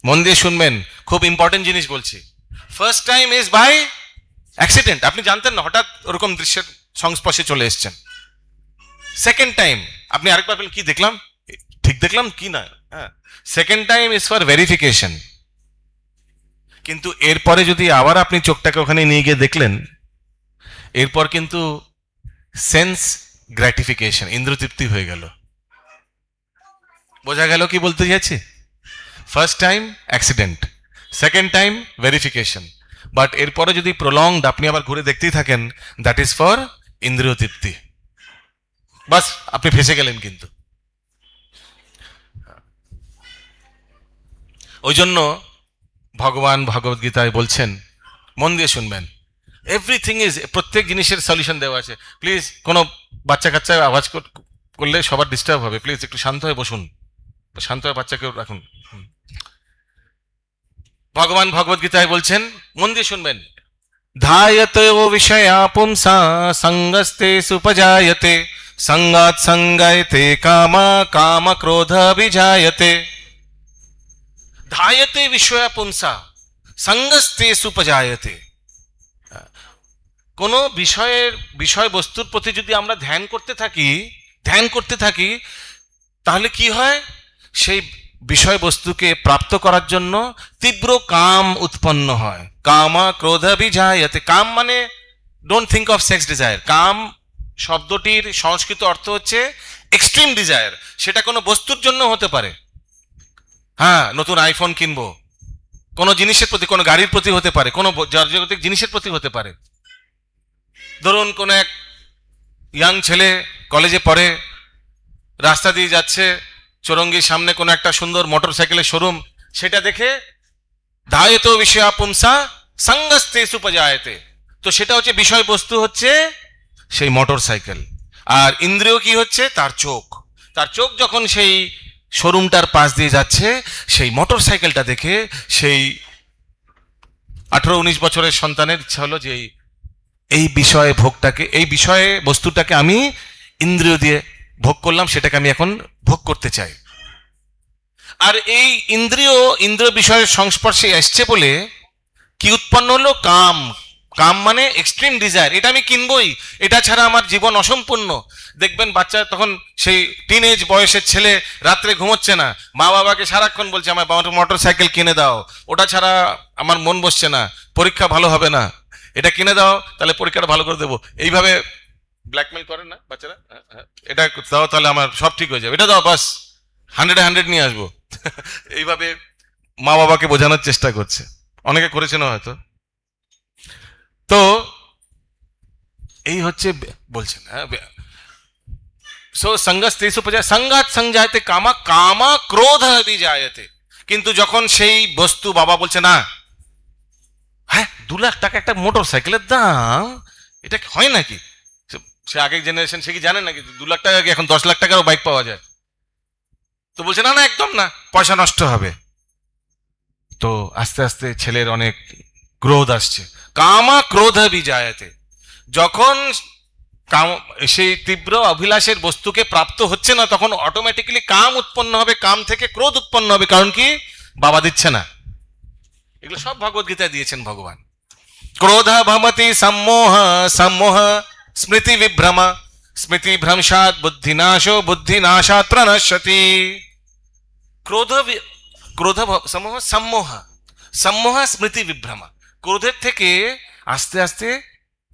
মন দিয়ে শুনবেন, খুব ইম্পর্টেন্ট জিনিস বলছি। First time is by accident, আপনি জানতেন না, হঠাৎ ওরকম দৃশ্যের সংস্পর্শে চলে এসছেন। সেকেন্ড টাইম আপনি আরেকবার বলেন কি দেখলাম, ঠিক দেখলাম কি না। হ্যাঁ, second time is for verification. কিন্তু এরপরে যদি আবার আপনি চোখটাকে ওখানে নিয়ে গিয়ে দেখলেন, এরপর কিন্তু সেন্স গ্র্যাটিফিকেশন, ইন্দ্রতৃপ্তি হয়ে গেল। বোঝা গেল কি বলতে চাইছি? First time accident, second time verification, but এরপরে যদি প্রলংড আপনি আবার ঘুরে দেখতেই থাকেন, দ্যাট ইজ ফর ইন্দ্রিয় তৃপ্তি। বাস, আপনি ফেসে গেলেন। কিন্তু ওই জন্য ভগবান ভগবদ গীতায় বলছেন, মন দিয়ে শুনবেন, এভরিথিং ইজ, প্রত্যেক জিনিসের সলিউশন দেওয়া আছে। প্লিজ কোনো বাচ্চা কাচ্চা আওয়াজ করলে সবার ডিস্টার্ব হবে, প্লিজ একটু শান্ত হয়ে বসুন, শান্ত হয়ে বাচ্চাকেও রাখুন। ভগবান ভগবদ গীতায় বলছেন, মন দিয়ে শুনবেন, ধায়তে ও বিষয়া পুংসা সঙ্গস্তে সুপজায়তে সঙ্গাৎ সঙ্গায়তে কামা কাম ক্রোধ বিজায়তে। ধায়তে বিষয়া পুংসা সঙ্গস্তে সুপজায়তে। কোনো বিষয়বস্তুর প্রতি যদি আমরা ধ্যান করতে থাকি, তাহলে কি হয়? সেই বিষয়বস্তুকে প্রাপ্ত করার জন্য তীব্র কাম উৎপন্ন হয়। কামা ক্রোধ বিজায়তে। কাম মানে don't think of sex desire. কাম শব্দটির সংস্কৃত অর্থ হচ্ছে এক্সট্রিম ডিজায়ার। সেটা কোনো বস্তুর জন্য হতে পারে, হ্যাঁ, নতুন আইফোন কিনবো, কোনো জিনিসের প্রতি, কোনো গাড়ির প্রতি হতে পারে, কোনো জাগতিক জিনিসের প্রতি হতে পারে। ধরুন কোনো এক ইয়াং ছেলে কলেজে পড়ে, রাস্তা দিয়ে যাচ্ছে, চৌরঙ্গির সামনে কোনো একটা সুন্দর মোটর সাইকেলের শোরুম, সেটা দেখে ধায়ত বিষয়া পুংসা সঙ্গস্তে সুপজায়তে। তো সেটা হচ্ছে বিষয়বস্তু, হচ্ছে সেই মোটর সাইকেল। আর ইন্দ্রিয় কি হচ্ছে? তার চোখ। তার চোখ যখন সেই শোরুমটার পাশ দিয়ে যাচ্ছে, সেই মোটর সাইকেলটা দেখে সেই 18-19 বছরের সন্তানের ইচ্ছা হলো যে এই বিষয়ে বস্তুটাকে আমি ইন্দ্রিয় দিয়ে ভোগ করলাম, সেটাকে আমি এখন ভোগ করতে চাই। আর এই ইন্দ্রিয় বিষয়ের সংস্পর্শে আসছে বলে কি উৎপন্ন হলো? কাম। কাম মানে এক্সট্রিম ডিজায়ার, এটা আমি কিনবই, এটা ছাড়া আমার জীবন অসম্পূর্ণ। দেখবেন বাচ্চা তখন, সেই টিনেজ বয়সের ছেলে, রাত্রে ঘুমোচ্ছে না, মা বাবাকে সারাক্ষণ বলছে আমার মোটর সাইকেল কিনে দাও, ওটা ছাড়া আমার মন বসছে না, পরীক্ষা ভালো হবে না, এটা কিনে দাও তাহলে পরীক্ষাটা ভালো করে দেবো। এইভাবে ব্ল্যাকমেল করেন না বাচ্চারা, এটা দাও তাহলে আমার সব ঠিক হয়ে যাবে, এটা দাও বাস 100-100 নিয়ে আসবো। এইভাবে মা বাবাকে বোঝানোর চেষ্টা করছে, অনেকে করেছেন হয়তো। তো এই হচ্ছে বলছেন, সঙ্গাত সংজায়তে কামা কামা ক্রোধ বিজায়তে। কিন্তু যখন সেই বস্তু, বাবা বলছে না, হ্যাঁ 2 লাখ টাকা একটা মোটর সাইকেলের দাম, এটা হয় নাকি? সে আগের জেনারেশন, সে কি জানে নাকি 2 লাখ টাকা এখন 10 লাখ টাকারও বাইক পাওয়া যায়? তো বলছে না না, একদম না, পয়সা নষ্ট হবে। তো আস্তে আস্তে ছেলের অনেক ক্রোধ আসছে, কামা ক্রোধ বিজায়তে। যখন সেই তীব্র অভিলাষের বস্তুকে প্রাপ্ত হচ্ছে না, তখন অটোমেটিক্যালি কাম উৎপন্ন হবে, কাম থেকে ক্রোধ উৎপন্ন হবে। কারণ কি? বাবা দিচ্ছে না। এগুলো সব ভগবদ গীতায় দিয়েছেন ভগবান। ক্রোধ ভমতি সম্মোহ, সম্মোহ স্মৃতি বিভ্রম, স্মৃতি ভ্রংশাৎ বুদ্ধিনাশো, বুদ্ধিনাশাৎ প্রনশ্যতি। সম্মোহ স্মৃতি বিভ্রম। ক্রোধের থেকে আস্তে আস্তে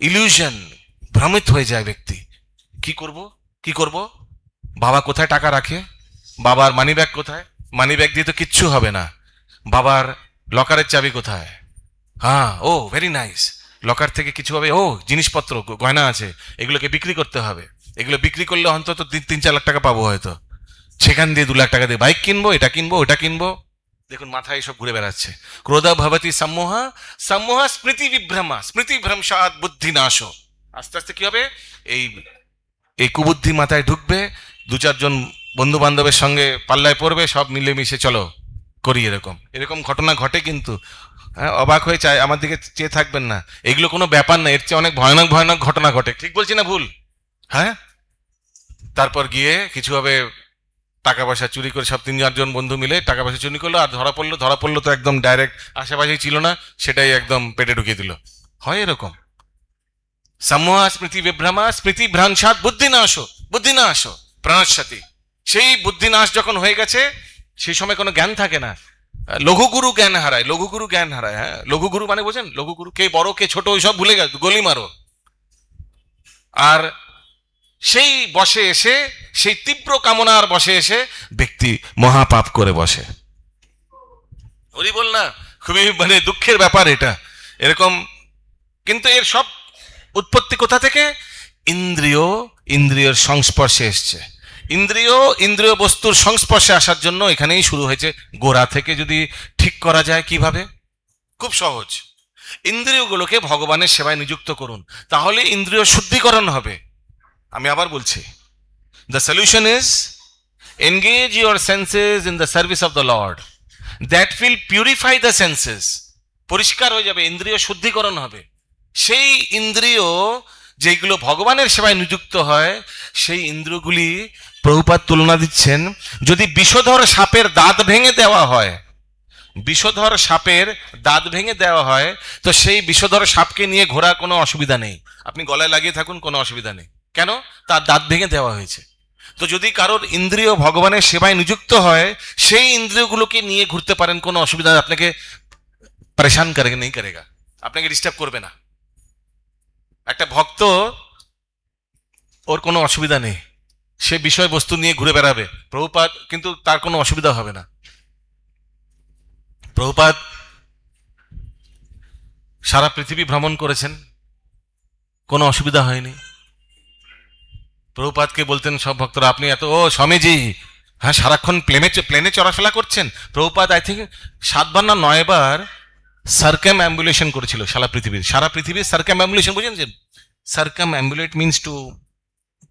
ইলিউশন, ভ্রমিত হয়ে যায় ব্যক্তি। কি করব, বাবা কোথায় টাকা রাখে, বাবার মানি ব্যাগ কোথায়, মানি ব্যাগ দিয়ে তো কিচ্ছু হবে না, বাবার লকারের চাবি কোথায়, হ্যাঁ ও ভেরি নাইস, লকার থেকে কিছু হবে, ও জিনিসপত্র গয়না আছে, এগুলোকে বিক্রি করতে হবে, এগুলো বিক্রি করলে অন্তত 3-4 লাখ টাকা পাবো হয়তো, সেখান দিয়ে 2 লাখ টাকা দিয়ে বাইক কিনবো, এটা কিনবো, ওটা কিনবো। দেখুন মাথায় এসব ঘুরে বেড়াচ্ছে। ক্রোধা ভবতি সম্মোহা, সম্মোহা স্মৃতি বিভ্রমা, স্মৃতি ভ্রংসাৎ বুদ্ধি নাশ। আস্তে আস্তে কি হবে, এই এই কুবুদ্ধি মাথায় ঢুকবে, দু চারজন বন্ধু বান্ধবের সঙ্গে পাল্লায় পড়বে, সব মিলেমিশে চলো করি, এরকম এরকম ঘটনা ঘটে কিন্তু। হ্যাঁ, অবাক হয়ে চায় আমার দিকে চেয়ে থাকবেন না, এগুলো কোনো ব্যাপার না, এর চেয়ে অনেক ভয়ানক ভয়ানক ঘটনা ঘটে। ঠিক বলছি না ভুল? হ্যাঁ, তারপর গিয়ে কিছু হবে, টাকা পয়সা চুরি করে সব তিন চারজন বন্ধু মিলে টাকা পয়সা চুরি করলো, আর ধরা পড়লো তো একদম ডাইরেক্ট আশেপাশেই ছিল না, সেটাই একদম পেটে ঢুকিয়ে দিল। হয় এরকম। সম্মোহা স্মৃতি বিভ্রমা স্মৃতি ভ্রাংসাৎ বুদ্ধি নাশ, বুদ্ধি নাশ প্রাণাশাতি। সেই বুদ্ধি নাশ যখন হয়ে গেছে, সেই সময় কোনো জ্ঞান থাকে না। লঘুগুরু জ্ঞান হারায়, লঘুগুরু জ্ঞান হারায়। হ্যাঁ, লঘুগুরু মানে বোঝেন, লঘুগুরু কে বড় কে ছোট ওইসব ভুলে গেছে, গলি মারো। আর সেই বসে এসে, সেই তীব্র কামনার বসে এসে ব্যক্তি মহাপাপ করে বসে। ওরই বল না, খুবই মানে দুঃখের ব্যাপার এটা, এরকম। কিন্তু এর সব উৎপত্তি কোথা থেকে? ইন্দ্রিয়ের সংস্পর্শে এসছে। ইন্দ্রিয় বস্তুর সংস্পর্শে আসার জন্য এখানেই শুরু হয়েছে। গোড়া থেকে যদি ঠিক করা যায় কিভাবে? খুব সহজ। ইন্দ্রিয়গুলোকে ভগবানের সেবায় নিযুক্ত করুন, তাহলে ইন্দ্রিয় শুদ্ধিকরণ হবে। আমি আবার বলছি, the solution is engage your senses in the service of the Lord, that will purify the senses. পরিষ্কার হয়ে যাবে, ইন্দ্রিয় শুদ্ধিকরণ হবে। সেই ইন্দ্রিয় যেগুলো ভগবানের সেবায় নিযুক্ত হয়, সেই ইন্দ্রিয়গুলি প্রভুপাদ তুলনা দিচ্ছেন, যদি বিষধর সাপের দাঁত ভেঙে দেওয়া হয়, বিষধর সাপের দাঁত ভেঙে দেওয়া হয়, তো সেই বিষধর সাপকে নিয়ে ঘোরার কোনো অসুবিধা নেই, আপনি গলায় লাগিয়ে থাকুন, কোনো অসুবিধা নেই। কেন? তার দাঁত ভেঙে দেওয়া হয়েছে। তো যদি কারোর ইন্দ্রিয় ভগবানের সেবায় নিযুক্ত হয়, সেই ইন্দ্রিয়গুলোকে নিয়ে ঘুরতে পারেন, কোনো অসুবিধা, আপনাকে পরেশান করেगा नहीं करेगा, আপনাকে ডিস্টার্ব করবে না। একটা ভক্ত, ওর কোনো অসুবিধা নেই, সে বিষয়বস্তু নিয়ে ঘুরে বেড়াবে, প্রভুপাদ কিন্তু তার কোনো অসুবিধা হবে না। প্রভুপাদ সারা পৃথিবী ভ্রমণ করেছেন, কোনো অসুবিধা হয়নি। প্রভুপাদকে বলতেন সব ভক্তরা, আপনি এত, ও স্বামীজি, হ্যাঁ সারাক্ষণ প্লেনে চলাফেরা করছেন। প্রভুপাদ আই থিঙ্ক 7 বার না 9 বার সার্কাম অ্যাম্বুলেশন করেছিল সারা পৃথিবীর সার্কাম অ্যাম্বুলেশন, বুঝেছেন? সার্কাম অ্যাম্বুলেট মিনস টু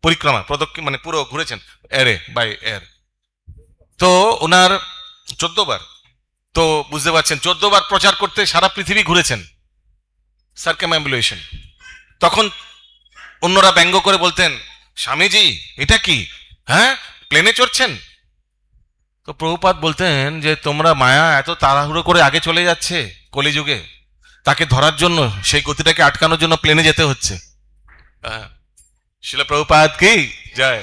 পরিক্রমা, প্রদক্ষিণ, মানে পুরো ঘুরেছেন এয়ারে, বাই এয়ার। তো ওনার 14 বার, তো বুঝতে পারছেন 14 বার প্রচার করতে সারা পৃথিবী ঘুরেছেন, সার্কাম অ্যাম্বুলেশন। তখন অন্যরা ব্যঙ্গ করে বলতেন, স্বামীজি এটা কি, হ্যাঁ প্লেনে চড়ছেন? তো প্রভুপাদ বলতেন যে তোমরা মায়া এত তাড়াহুড়ো করে আগে চলে যাচ্ছে কলিযুগে, তাকে ধরার জন্য, সেই গতিটাকে আটকানোর জন্য প্লেনে যেতে হচ্ছে। শিলা প্রভুপাদ কি জয়।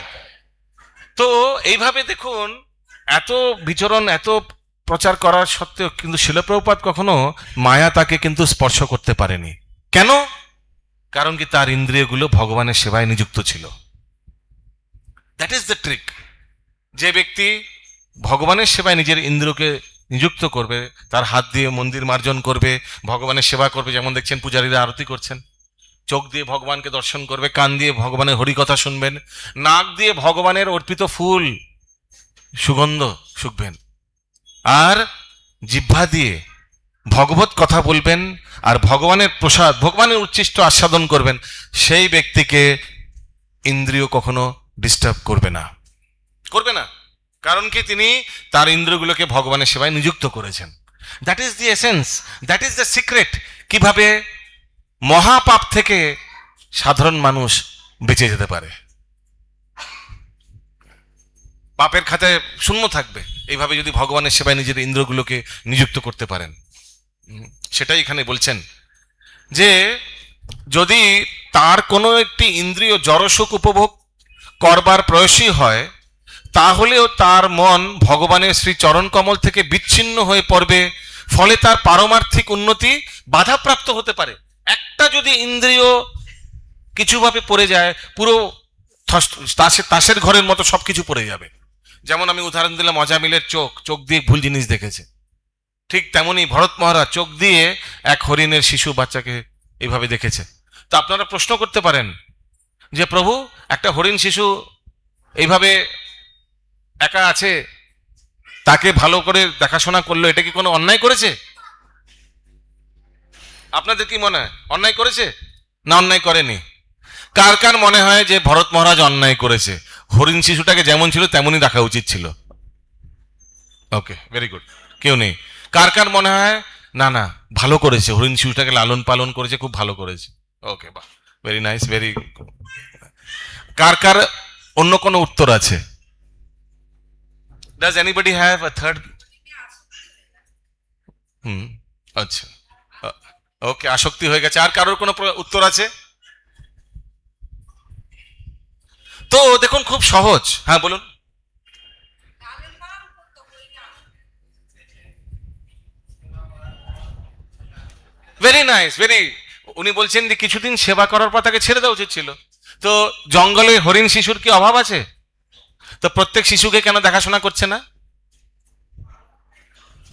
তো এইভাবে দেখুন, এত বিচরণ, এত প্রচার করার সত্ত্বেও কিন্তু শিলা প্রভুপাদ কখনো মায়া তাকে কিন্তু স্পর্শ করতে পারেনি। কেন? কারণ কি, তার ইন্দ্রিয়গুলো ভগবানের সেবায় নিযুক্ত ছিল। That is the trick. যে ব্যক্তি ভগবানের সেবায় নিজের ইন্দ্রিয়কে নিযুক্ত করবে, তার হাত দিয়ে মন্দির মার্জন করবে, ভগবানের সেবা করবে, যেমন দেখছেন পূজারীরা আরতি করছেন, চোখ দিয়ে ভগবানকে দর্শন করবে, কান দিয়ে ভগবানের হরিকথা শুনবেন, নাক দিয়ে ভগবানের অর্পিত ফুল সুগন্ধ শুকবেন, আর জিহ্বা দিয়ে ভগবত কথা বলবেন, আর ভগবানের প্রসাদ, ভগবানের উচ্ছিষ্ট আস্বাদন করবেন, সেই ব্যক্তিকে ইন্দ্রিয় কখনো ডিস্টার্ব করবে না, করবে না। কারণ কি, তিনি তার ইন্দ্রিয়গুলোকে ভগবানের সেবায় নিযুক্ত করেছেন। That is the essence, that is the secret. কিভাবে মহাপাপ থেকে সাধারণ মানুষ বেঁচে যেতে পারে, পাপের খাতায় শূন্য থাকবে, এইভাবে যদি ভগবানের সেবায় নিজের ইন্দ্রিয়গুলোকে নিযুক্ত করতে পারেন। সেটাই এখানে বলছেন, যে যদি তার কোনো একটি ইন্দ্রিয় জড়সুখ উপভোগ করবার প্রয়াসী হয়, তাহলেও তার মন ভগবানের শ্রী চরণ কমল থেকে বিচ্ছিন্ন হয়ে পড়বে, ফলে তার পারমার্থিক উন্নতি বাধাপ্রাপ্ত হতে পারে। একটা যদি ইন্দ্রিয় কিছুভাবে পড়ে যায়, পুরো তাসের ঘরের মতো সবকিছু পড়ে যাবে। যেমন আমি উদাহরণ দিলাম অজামিলের চোখ দিয়ে ভুল জিনিস দেখেছে, ঠিক তেমনি ভরত মহারাজ চোখ দিয়ে এক হরিণের শিশু বাচ্চাকে এইভাবে দেখেছে। তো আপনারা প্রশ্ন করতে পারেন যে প্রভু, একটা হরিণ শিশু এইভাবে একা আছে, তাকে ভালো করে দেখাশোনা করলো, এটা কি কোনো অন্যায় করেছে? আপনাদের কি মনে হয় অন্যায় করেছে না অন্যায় করেনি? কার কার মনে হয় যে ভরত মহারাজ অন্যায় করেছে, হরিণ শিশুটাকে যেমন ছিল তেমনই রাখা উচিত ছিল? ওকে, ভেরি গুড। কেউ নেই। কার কার মনে হয় না না ভালো করেছে, হরিণ শিশুটাকে লালন পালন করেছে, খুব ভালো করেছে? ওকে, বাহ, ভেরি নাইস, ভেরি। কার কার অন্য কোনো উত্তর আছে? Does anybody have a third? Hmm, আচ্ছা, ওকে, আসক্তি হয়ে গেছে। আর কারোর কোনো উত্তর আছে? তো দেখুন, খুব সহজ। হ্যাঁ, বলুন। Very nice, very. উনি বলছেন যে কিছুদিন সেবা করার পর তাকে ছেড়ে দেওয়া উচিত ছিল। তো জঙ্গলে হরিণ শিশুর কি অভাব আছে? তো প্রত্যেক শিশুকে কেন দেখাশোনা করছে না?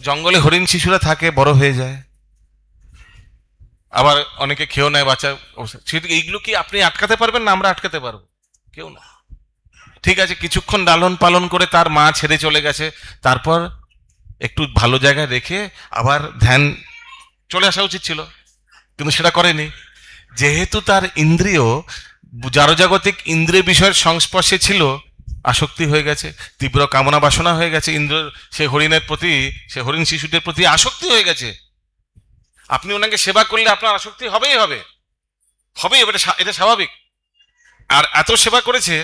জঙ্গলে হরিণ শিশুরা থাকে, বড় হয়ে যায়, আবার অনেকে খেয়েও নেয় বাচ্চা। এইগুলো কি আপনি আটকাতে পারবেন না? আমরা আটকাতে পারবো? কেউ না। ঠিক আছে, কিছুক্ষণ লালন পালন করে তার মা ছেড়ে চলে গেছে, তারপর একটু ভালো জায়গায় রেখে আবার ধ্যান চলে আসা উচিত ছিল, কিন্তু সেটা করেনি। যেহেতু তার ইন্দ্রিয় জারজাগতিক ইন্দ্রিয় বিষয়ের সংস্পর্শে ছিল, আসক্তি হয়ে গেছে, তীব্র কামনা বাসনা হয়ে গেছে, ইন্দ্র সে হরিণের প্রতি, সে হরিণ শিশুটির প্রতি আসক্তি হয়ে গেছে। আপনি ওনাকে সেবা করলে আপনার আসক্তি হবেই হবে, হবেই, এটা স্বাভাবিক। আর এত সেবা করেছে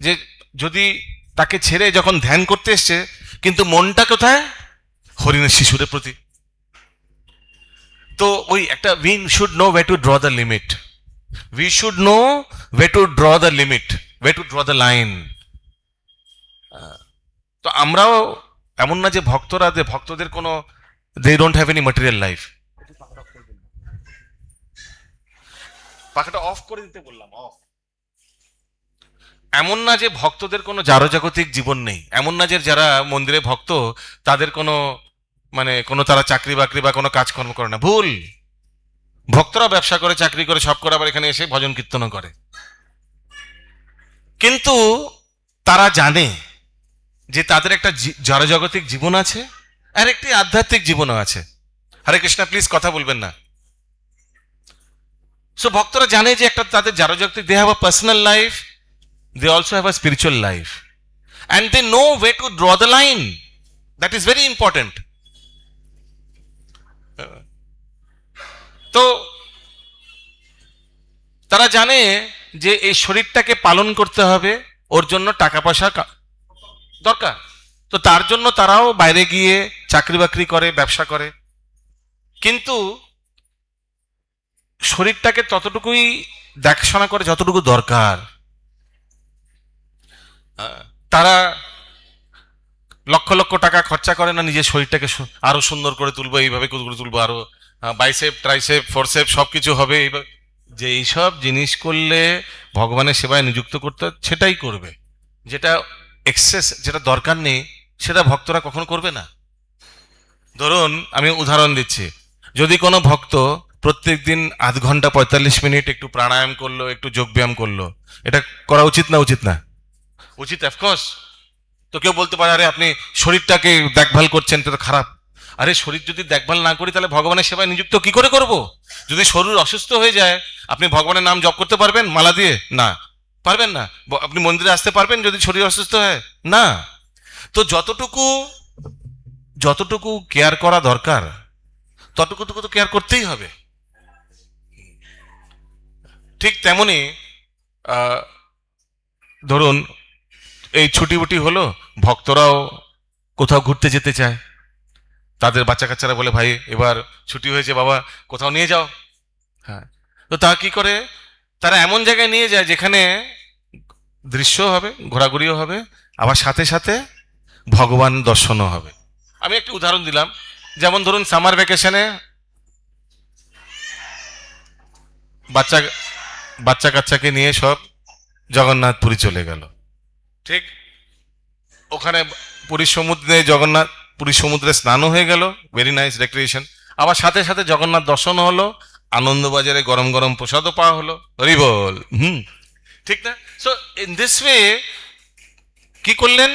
যে যদি তাকে ছেড়ে যখন ধ্যান করতে এসছে, কিন্তু মনটা কোথায়? হরিণের শিশুদের প্রতি। তো ওই একটা, we should know way to draw the limit, we should know way to draw the limit, way to draw the line. তো আমরাও এমন না যে ভক্তরা, যে ভক্তদের কোনো, they don't have any material life. পাখাটা অফ করে দিতে বললাম, অফ। এমন না যে ভক্তদের কোনো জারজাগতিক জীবন নেই, এমন না যে যারা মন্দিরে ভক্ত তাদের কোনো, মানে কোনো তারা চাকরি বাকরি বা কোনো কাজকর্ম করে না, ভুল। ভক্তরা ব্যবসা করে, চাকরি করে, সব করে, আবার এখানে এসে ভজন কীর্তনও করে। কিন্তু তারা জানে যে তাদের একটা জড়জাগতিক জীবন আছে আর একটি আধ্যাত্মিক জীবনও আছে। হরে কৃষ্ণ, প্লিজ কথা বলবেন না। সো ভক্তরা জানে যে একটা তাদের জড়জাগতিক, they have a personal life, they also have a spiritual life, and they know where to draw the line. That is very important. তো তারা জানে যে এই শরীরটাকে পালন করতে হবে, ওর জন্য টাকা পয়সা দরকার। তো তার জন্য তারাও বাইরে গিয়ে চাকরি বাকরি করে, ব্যবসা করে, কিন্তু শরীরটাকে ততটুকুই দেখাশোনা করে যতটুকু দরকার। তারা লক্ষ লক্ষ টাকা খরচা করে না নিজের শরীরটাকে আরো সুন্দর করে তুলবো, এইভাবে করে তুলবো, আরো বাইসেপ, ট্রাইসেপ, ফোরসেপ সবকিছু হবে, এইভাবে। যে এইসব জিনিস করলে ভগবানের সেবায় নিযুক্ত করতে, সেটাই করবে। যেটা এক্সেস, যেটা দরকার নেই, সেটা ভক্তরা কখনো করবে না। ধরুন আমি উদাহরণ দিচ্ছি, যদি কোনো ভক্ত প্রত্যেক দিন আধ ঘন্টা 45 মিনিট একটু প্রাণায়াম করলো, একটু যোগ ব্যায়াম করলো, এটা করা উচিত না উচিত না? উচিত, অফকোর্স। তো কেউ বলতে পারে, আরে আপনি শরীরটাকে দেখভাল করছেন, তো খারাপ। আরে শরীর যদি দেখভাল না করি তাহলে ভগবানের সেবায় নিযুক্ত কি করে করব? যদি শরীর অসুস্থ হয়ে যায়, আপনি ভগবানের নাম জপ করতে পারবেন মালা দিয়ে? না, পারবেন না। আপনি মন্দিরে আসতে পারবেন যদি শরীর অসুস্থ হয়? না। তো যতটুকু যতটুকু কেয়ার করা দরকার, ততটুকু তো কেয়ার করতেই হবে। ঠিক তেমনি ধরুন এই ছুটি বুটি হলো, ভক্তরাও কোথাও ঘুরতে যেতে চায়, তাদের বাচ্চা কাচ্চারা বলে, ভাই এবার ছুটি হয়েছে বাবা, কোথাও নিয়ে যাও। হ্যাঁ, তো তা কি করে, তারা এমন জায়গায় নিয়ে যায় যেখানে দৃশ্য হবে, ঘোরাঘুরিও হবে, আবার সাথে সাথে ভগবান দর্শনও হবে। আমি একটি উদাহরণ দিলাম, যেমন ধরুন সামার ভ্যাকেশনে বাচ্চা বাচ্চা কাচ্চাকে নিয়ে সব জগন্নাথ পুরী চলে গেল। ঠিক, ওখানে পুরীর সমুদ্রে, জগন্নাথ পুরীর সমুদ্রে স্নানও হয়ে গেল, ভেরি নাইস রেক্রিয়েশন। আবার সাথে সাথে জগন্নাথ দর্শন হলো, আনন্দবাজারে গরম গরম প্রসাদও পাওয়া হলো, হরি বল। ঠিক না? সো ইন দিস ওয়ে কি করলেন,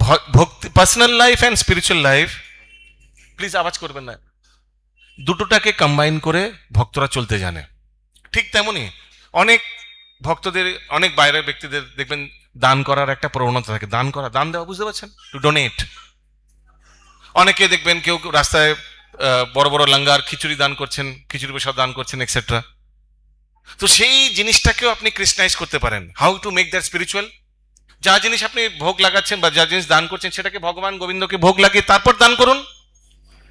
ভক্তি, personal life and spiritual life, please আওয়াজ করবেন না, দুটোটাকে কম্বাইন করে ভক্তরা চলতে জানে। ঠিক তেমনি অনেক ভক্তদের, অনেক বাইরের ব্যক্তিদের দেখবেন দান করার একটা প্রবণতা থাকে, দান দেওয়া, বুঝতে পারছেন, টু ডোনেট। অনেকে দেখবেন কেউ রাস্তায় বড় বড় লাঙ্গার খিচুড়ি দান করছেন, খিচুড়ি প্রসাদ দান করছেন, এক্সেট্রা। তো সেই জিনিসটাকেও আপনি ক্রিস্টানাইজ করতে পারেন। How to make that spiritual? যা জিনিস আপনি ভোগ লাগাচ্ছেন বা যা জিনিস দান করছেন সেটাকে ভগবান গোবিন্দকে ভোগ লাগিয়ে তারপর দান করুন।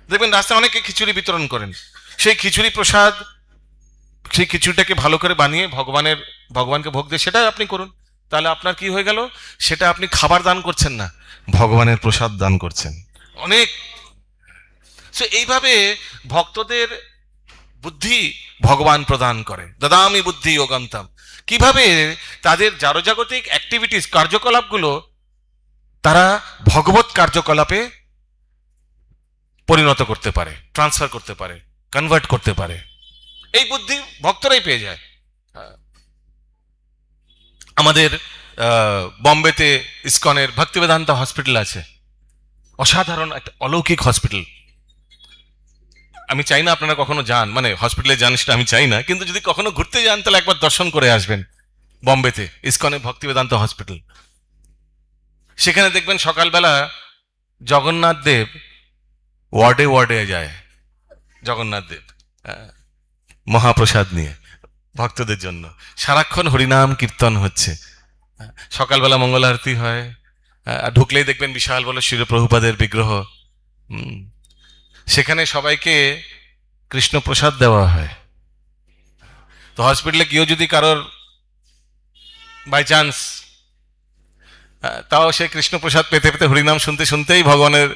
দেখবেন রাস্তায় অনেকে খিচুড়ি বিতরণ করেন, সেই খিচুড়ি প্রসাদ, সেই খিচুড়িটাকে ভালো করে বানিয়ে ভগবানকে ভোগ দিয়ে সেটা আপনি করুন। তাহলে আপনার কি হয়ে গেল? সেটা আপনি খাবার দান করছেন না, ভগবানের প্রসাদ দান করছেন। অনেক এইভাবে ভক্তদের বুদ্ধি ভগবান প্রদান করে, দদামি বুদ্ধি যোগন্তাম। কিভাবে তাদের জাগতিক অ্যাক্টিভিটিস, কার্যকলাপগুলো তারা ভগবত কার্যকলাপে পরিণত করতে পারে, ট্রান্সফার করতে পারে, কনভার্ট করতে পারে, এই বুদ্ধি ভক্তরাই পেয়ে যায়। আমাদের বম্বেতে ইসকনের ভক্তিবেদান্ত হসপিটাল আছে, অসাধারণ একটা অলৌকিক হসপিটাল। আমি চাই না আপনারা কখনো যান, মানে হসপিটালে যান সেটা আমি চাই না, কিন্তু যদি কখনো ঘুরতে যান তাহলে একবার দর্শন করে আসবেন। বম্বেতে ইসকনের ভক্তিবেদান্ত হসপিটাল, সেখানে দেখবেন সকালবেলা জগন্নাথ দেব ওয়ার্ডে ওয়ার্ডে যায়, জগন্নাথ দেব মহাপ্রসাদ নিয়ে ভক্তদের জন্য। সারাক্ষণ হরিনাম কীর্তন হচ্ছে, সকালবেলা মঙ্গল আরতি হয়, ঢুকলেই দেখবেন বিশাল বড় শিল প্রভুপাদের বিগ্রহ। সেখানে সবাইকে কৃষ্ণ প্রসাদ দেওয়া হয়। তো হসপিটালে গিয়েও যদি কারোর বাই চান্স, তাও সে কৃষ্ণ প্রসাদ পেতে পেতে হরিনাম শুনতে শুনতেই ভগবানের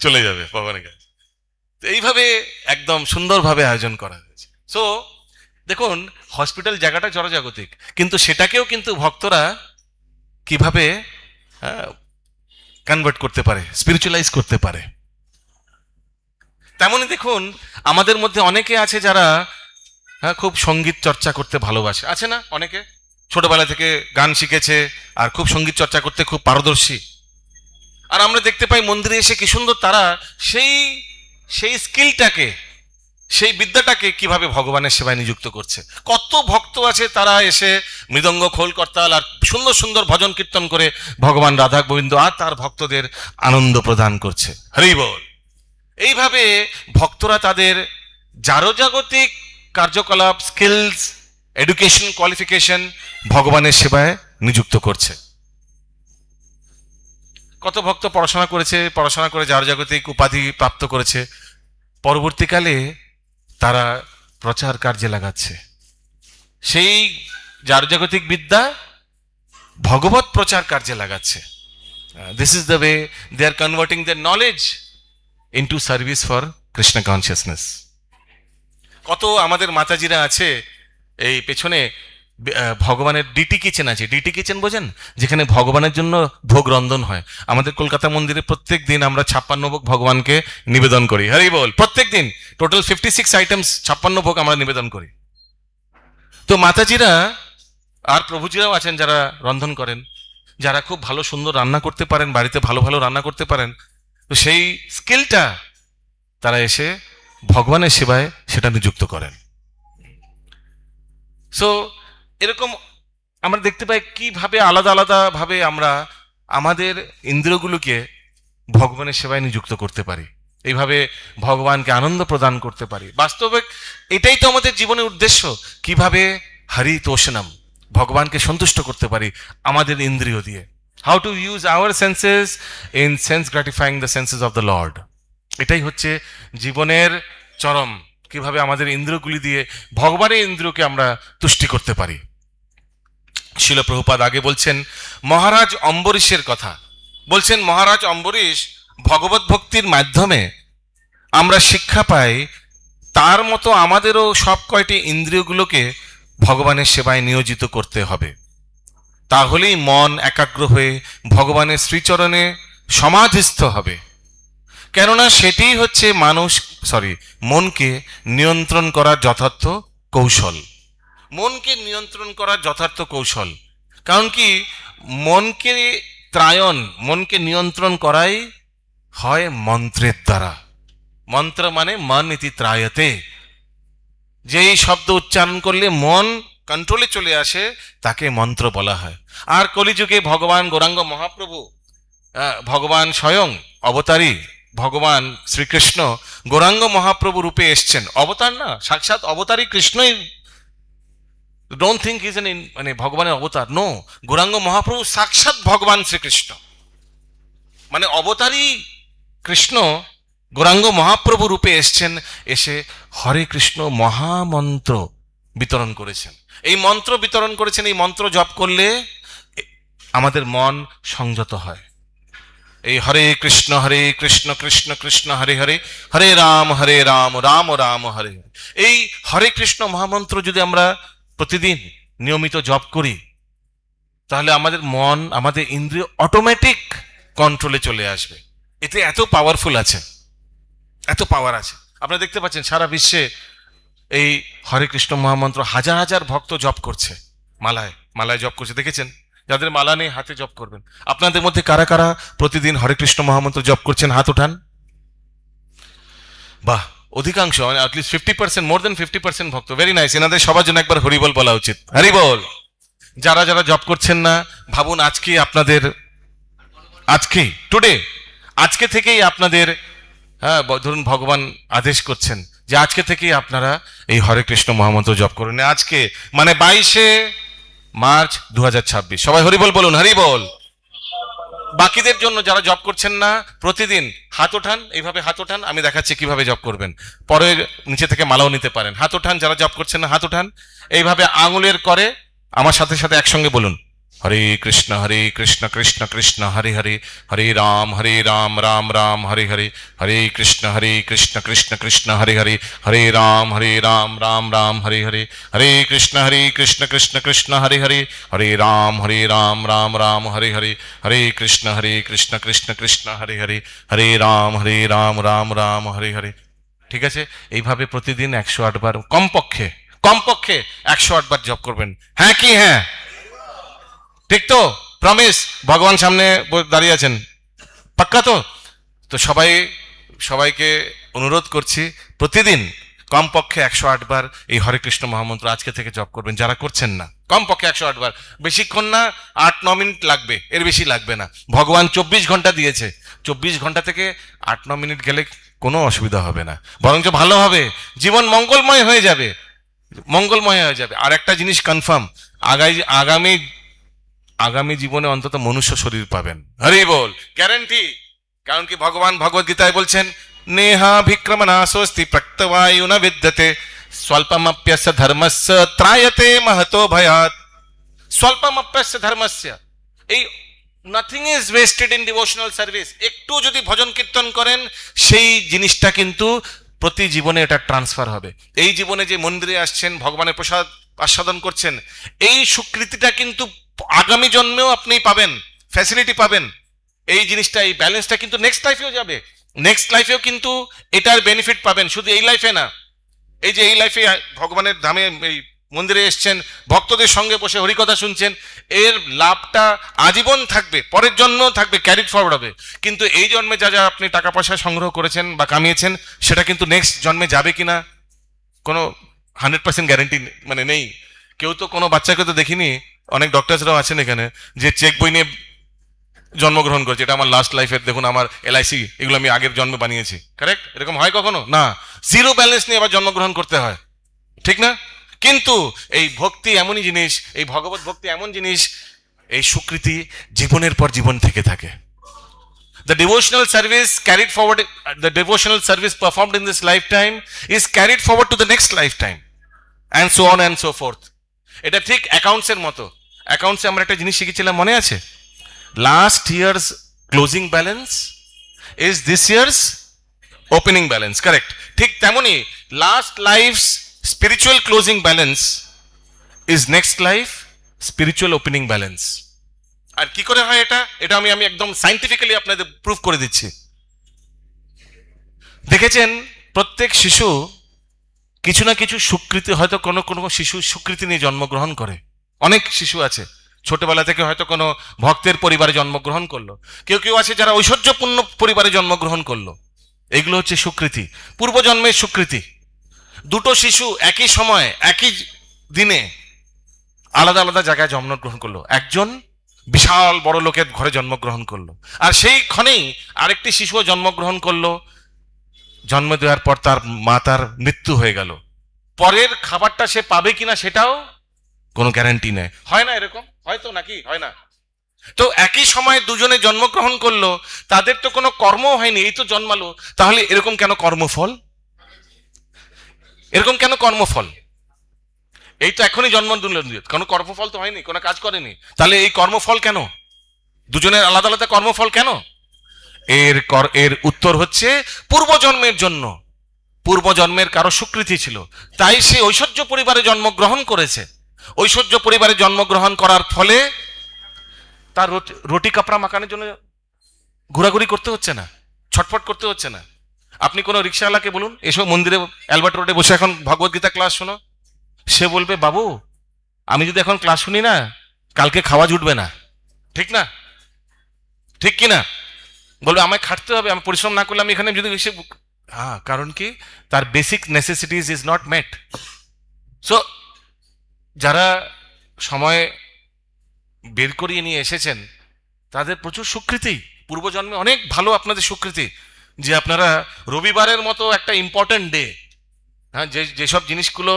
চলে যাবে ভগবানের কাছে। তো এইভাবে একদম সুন্দরভাবে আয়োজন করা হয়েছে। সো দেখুন, হসপিটাল জায়গাটা জড়জাগতিক, কিন্তু সেটাকেও কিন্তু ভক্তরা কিভাবে কনভার্ট করতে পারে, স্পিরিচুয়ালাইজ করতে পারে। তেমনই দেখুন, আমাদের মধ্যে অনেকে আছে যারা খুব সঙ্গীত চর্চা করতে ভালোবাসে, আছে না? অনেকে ছোটবেলা থেকে গান শিখেছে আর খুব সঙ্গীত চর্চা করতে খুব পারদর্শী। আর আমরা দেখতে পাই মন্দিরে এসে কি সুন্দর তারা সেই স্কিলটাকে, সেই বিদ্যাটাকে কিভাবে ভগবানের সেবায় নিযুক্ত করছে। কত ভক্ত আছে তারা এসে মৃদঙ্গ, খোল, করতাল আর সুন্দর সুন্দর ভজন কীর্তন করে ভগবান রাধা গোবিন্দ আর তার ভক্তদের আনন্দ প্রদান করছে। হরি বল। এইভাবে ভক্তরা তাদের জাগতিক কার্যকলাপ, স্কিলস, এডুকেশন, কোয়ালিফিকেশন ভগবানের সেবায় নিযুক্ত করছে। কত ভক্ত পড়াশোনা করে জাগতিক উপাধি প্রাপ্ত করেছে, পরবর্তীকালে তারা প্রচার কার্যে লাগাচ্ছে সেই জাগতিক বিদ্যা, ভগবত প্রচার কার্যে লাগাচ্ছে। This is the way they are converting the knowledge into service for Krishna consciousness. কত আমাদের মাতাজিরা আছে এই পেছনে, ভগবানের ডিটি কিচেন আছে। ডিটি কিচেন বোঝেন? যেখানে ভগবানের জন্য ভোগ রন্ধন হয়। আমাদের কলকাতা মন্দিরে প্রত্যেক দিন আমরা 56 ভোগ ভগবানকে নিবেদন করি। হরি বল। প্রত্যেক দিন টোটাল 56 আইটেমস, 56 ভোগ আমরা নিবেদন করি। তো মাতাজিরা আর প্রভুজিরাও আছেন যারা রন্ধন করেন, যারা খুব ভালো সুন্দর রান্না করতে পারেন, বাড়িতে ভালো ভালো রান্না করতে পারেন। তো সেই স্কিলটা তারা এসে ভগবানের সেবায় সেটা নিযুক্ত করেন। সো এরকম আমরা দেখতে পাই কিভাবে আলাদা আলাদা ভাবে আমরা আমাদের ইন্দ্রিয়গুলোকে ভগবানের সেবায় নিযুক্ত করতে পারি, এইভাবে ভগবানকে আনন্দ প্রদান করতে পারি। বাস্তবে এটাই তো আমাদের জীবনের উদ্দেশ্য, কিভাবে হরি তোষণম, ভগবানকে সন্তুষ্ট করতে পারি আমাদের ইন্দ্রিয় দিয়ে। How to use our senses in sense gratifying the senses of the Lord. এটাই হচ্ছে জীবনের চরম, কিভাবে আমাদের ইন্দ্রিয়গুলি দিয়ে ভগবানের ইন্দ্রিয়কে আমরা তুষ্টি করতে পারি। শিল প্রভুপাদ আগে বলছেন মহারাজ অম্বরীশের কথা, বলছেন মহারাজ অম্বরীশ ভগবত ভক্তির মাধ্যমে আমরা শিক্ষা পাই, তার মতো আমাদেরও সব কয়টি ইন্দ্রিয়গুলোকে ভগবানের সেবায় নিয়োজিত করতে হবে। তাহলেই মন একাগ্র হয়ে ভগবানের শ্রীচরণে সমাধিস্থ হবে। কেননা সেটিই হচ্ছে মনকে নিয়ন্ত্রণ করার যথার্থ কৌশল। মনকে নিয়ন্ত্রণ করার যথার্থ কৌশল। কারণ কি, মনকে ত্রায়ণ, মনকে নিয়ন্ত্রণ করাই হয় মন্ত্রের দ্বারা। মন্ত্র মানে মন ইতি ত্রায়তে, যেই শব্দ উচ্চারণ করলে মন কন্ট্রোলে চলে আসে তাকে মন্ত্র বলা হয়। আর কলিযুগে ভগবান গৌরাঙ্গ মহাপ্রভু, ভগবান স্বয়ং অবতারী ভগবান শ্রীকৃষ্ণ গৌরাঙ্গ মহাপ্রভু রূপে এসছেন। অবতার না, সাক্ষাৎ অবতারী কৃষ্ণই। ডোন্ট থিঙ্ক ইজ এন মানে ভগবানের অবতার, নো, গৌরাঙ্গ মহাপ্রভু সাক্ষাৎ ভগবান শ্রীকৃষ্ণ, মানে অবতারী কৃষ্ণ গৌরাঙ্গ মহাপ্রভু রূপে এসছেন, এসে হরে কৃষ্ণ মহামন্ত্র বিতরণ করেছেন। এই মন্ত্র বিতরণ করেছেন, এই মন্ত্র জপ করলে আমাদের মন সংযত হয়। এই হরে কৃষ্ণ কৃষ্ণ কৃষ্ণ হরে হরে, হরে রাম রাম রাম হরে হরে, এই হরে কৃষ্ণ মহামন্ত্র যদি আমরা প্রতিদিন নিয়মিত জপ করি, তাহলে আমাদের মন, আমাদের ইন্দ্রিয় অটোমেটিক কন্ট্রোলে চলে আসবে। এতে এত পাওয়ারফুল আছে, এত পাওয়ার আছে। আপনারা দেখতে পাচ্ছেন সারা বিশ্বে এই হরে কৃষ্ণ মহামন্ত্র হাজার হাজার ভক্ত জপ করছে, মালায় মালায় জপ করছে। দেখেছেন? যাদের মালা নেই হাতে জপ করবেন। আপনাদের মধ্যে কারা কারা প্রতিদিন হরে কৃষ্ণ মহামন্ত্র জপ করছেন? হাত উঠান। বাহ, অধিকাংশ, মানে অ্যাটলিস্ট 50%, মোর দেন 50% ভক্ত। Very nice. এনাদের সবার জন্য একবার হরিবল বলা উচিত, হরিবল। যারা যারা জপ করছেন না, ভাবুন আজকে আপনাদের, আজকেই টুডে, আজকে থেকেই আপনাদের, হ্যাঁ ধরুন ভগবান আদেশ করছেন যে আজকে থেকেই আপনারা এই হরে কৃষ্ণ মহামন্ত্র জপ করুন। আজকে মানে 22শে মার্চ 2026। সবাই হরিবল বলুন, হরিবল। বাকিদের জন্য যারা জব করছেন না, প্রতিদিন হাত ওঠান, এইভাবে হাত ওঠান, আমি দেখাচ্ছি কিভাবে জব করবেন। পরে নিচে থেকে মালাও নিতে পারেন। হাত ওঠান, যারা জব করছেন না হাত ওঠান, এইভাবে আঙুলের করে আমার সাথে সাথে একসঙ্গে বলুন, হরে কৃষ্ণ কৃষ্ণ কৃষ্ণ হরে হরে, হরে রাম রাম রাম হরে হরে, হরে কৃষ্ণ কৃষ্ণ কৃষ্ণ হরে হরে, হরে রাম রাম রাম হরে হরে, হরে কৃষ্ণ কৃষ্ণ কৃষ্ণ হরে হরে, হরে রাম রাম রাম হরে হরে, হরে কৃষ্ণ কৃষ্ণ কৃষ্ণ হরে হরে, হরে রাম রাম রাম হরে হরে। ঠিক আছে? এইভাবে প্রতিদিন 108 বার, কমপক্ষে কমপক্ষে 108 বার জপ করবেন। হ্যাঁ কি হ্যাঁ? ঠিক তো? প্রমিস? ভগবান সামনে দাঁড়িয়ে আছেন, পাক্কা তো? তো সবাইকে অনুরোধ করছি প্রতিদিন কমপক্ষে 108 বার এই হরে কৃষ্ণ মহামন্ত্র আজকে থেকে জপ করবেন, যারা করছেন না। কমপক্ষে 108 বার, বেশিক্ষণ না, 8-9 মিনিট লাগবে, এর বেশি লাগবে না। ভগবান 24 ঘন্টা দিয়েছে, 24 ঘন্টা থেকে 8-9 মিনিট গেলে কোনো অসুবিধা হবে না, বরঞ্চ ভালো হবে, জীবন মঙ্গলময় হয়ে যাবে, মঙ্গলময় হয়ে যাবে। আর একটা জিনিস কনফার্ম, আগামী জীবনে অন্তত মনুষ্য শরীর পাবেন। হরি বল, গ্যারান্টি। কারণ কি ভগবান ভগবদ গীতায় বলছেন, নেহা ভিক্রমনাশোস্তি প্রক্তবায়ু ন বিদ্যতে স্বল্পমপ্যস্য ধর্মস্য ত্রায়তে মহতো ভয়াৎ। স্বল্পমপ্যস্য ধর্মস্য, এই nothing is wasted in devotional service. একটু যদি ভজন কীর্তন করেন, সেই জিনিসটা কিন্তু প্রতি জীবনে এটা ট্রান্সফার হবে। এই জীবনে যে মন্দিরে আসছেন, ভগবানের প্রসাদ আস্বাদন করছেন, এই স্বীকৃতিটা কিন্তু আগামী জন্মেও আপনি পাবেন, ফ্যাসিলিটি পাবেন। এই জিনিসটা, এই ব্যালেন্সটা কিন্তু নেক্সট লাইফেও যাবে, নেক্সট লাইফেও কিন্তু এটার বেনিফিট পাবেন, শুধু এই লাইফে না। এই যে এই লাইফে ভগবানের ধামে, এই মন্দিরে এসছেন, ভক্তদের সঙ্গে বসে হরিকথা শুনছেন, এর লাভটা আজীবন থাকবে, পরের জন্মেও থাকবে, ক্যারিড ফরওয়ার্ড হবে। কিন্তু এই জন্মে যা যা আপনি টাকা পয়সা সংগ্রহ করেছেন বা কামিয়েছেন, সেটা কিন্তু নেক্সট জন্মে যাবে কিনা কোনো 100% গ্যারেন্টি মানে নেই। কেউ তো, কোনো বাচ্চাকে তো দেখিনি, অনেক ডক্টরসরাও আছেন এখানে, যে চেক বই নিয়ে জন্মগ্রহণ করেছে, এটা আমার লাস্ট লাইফের, দেখুন আমার LIC, এগুলো আমি আগের জন্মে বানিয়েছি। কারেক্ট? এরকম হয় কখনো? না, জিরো ব্যালেন্স নিয়ে আবার জন্মগ্রহণ করতে হয়, ঠিক না? কিন্তু এই ভক্তি এমনই জিনিস, এই ভগবত ভক্তি এমন জিনিস, এই স্বীকৃতি জীবনের পর জীবন থেকে থাকে। The devotional service carried forward, the devotional service performed in this lifetime is carried forward to the next lifetime, and so on and so forth. এটা ঠিক অ্যাকাউন্টসের মতো। অ্যাকাউন্টসে আমরা একটা জিনিস শিখেছিলাম, মনে আছে? Last year's closing balance is this year's opening balance. Correct? ঠিক তেমনই last life's spiritual closing balance is next life spiritual opening balance. আর কি করে হয় এটা? এটা আমি একদম সাইন্টিফিক্যালি আপনাদের প্রুফ করে দিচ্ছি। দেখেছেন, প্রত্যেক শিশু কিছু না কিছু স্বীকৃতি, হয়তো কোনো কোনো শিশু স্বীকৃতি নিয়ে জন্মগ্রহণ করে, অনেক শিশু আছে ছোটবেলা থেকে হয়তো কোনো ভক্তের পরিবারে জন্মগ্রহণ করলো, কেউ কেউ আছে যারা ঐশ্বর্যপূর্ণ পরিবারে জন্মগ্রহণ করলো। এগুলো হচ্ছে সুকৃতি, পূর্বজন্মের সুকৃতি। দুটো শিশু একই সময় একই দিনে আলাদা আলাদা জায়গায় জন্মগ্রহণ করলো, একজন বিশাল বড় লোকের ঘরে জন্মগ্রহণ করলো, আর সেই ক্ষণেই আরেকটি শিশুও জন্মগ্রহণ করলো। জন্ম দেওয়ার পর তার মাতার মৃত্যু হয়ে গেল, পরের খাবারটা সে পাবে কিনা সেটাও কোনো গ্যারান্টি নেই। হয় না এরকম? হয়তো, নাকি হয় না? তো একই সময় দুজনে জন্মগ্রহণ করলো, তাদের তো কোনো কর্ম হয়নি, এই তো জন্মালো, তাহলে এরকম কেন কর্মফল? এরকম কেন কর্মফল? এই তো এখনই জন্ম দিল, কোনো কর্মফল তো হয়নি, কোনো কাজ করেনি, তাহলে এই কর্মফল কেন? দুজনের আলাদা আলাদা কর্মফল কেন? এর উত্তর হচ্ছে পূর্বজন্মের জন্য। পূর্বজন্মের কারো স্বীকৃতি ছিল, তাই সে ঐশ্বর্য পরিবারে জন্মগ্রহণ করেছে। ঐশ্বর্য পরিবারে জন্মগ্রহণ করার ফলে তার রুটি কাপড়া মাকানোর জন্য ঘোরাঘুরি করতে হচ্ছে না, ছটফট করতে হচ্ছে না। আপনি কোনো রিক্সাওয়ালাকে বলুন এসব মন্দিরে অ্যালবার্ট রোডে বসে এখন ভগবদ্গীতা ক্লাস শোনো, সে বলবে বাবু আমি যদি এখন ক্লাস শুনি না, কালকে খাওয়া জুটবে না। ঠিক না? ঠিক কি না? বলবে আমায় খাটতে হবে, আমি পরিশ্রম না করলে আমি এখানে যদি এসে, হ্যাঁ, কারণ কি তার basic necessities is not met. So যারা সময় বের করিয়ে নিয়ে এসেছেন তাদের প্রচুর স্বীকৃতি, পূর্বজন্মে অনেক ভালো আপনাদের স্বীকৃতি, যে আপনারা রবিবারের মতো একটা ইম্পর্টেন্ট ডে, হ্যাঁ, যেসব জিনিসগুলো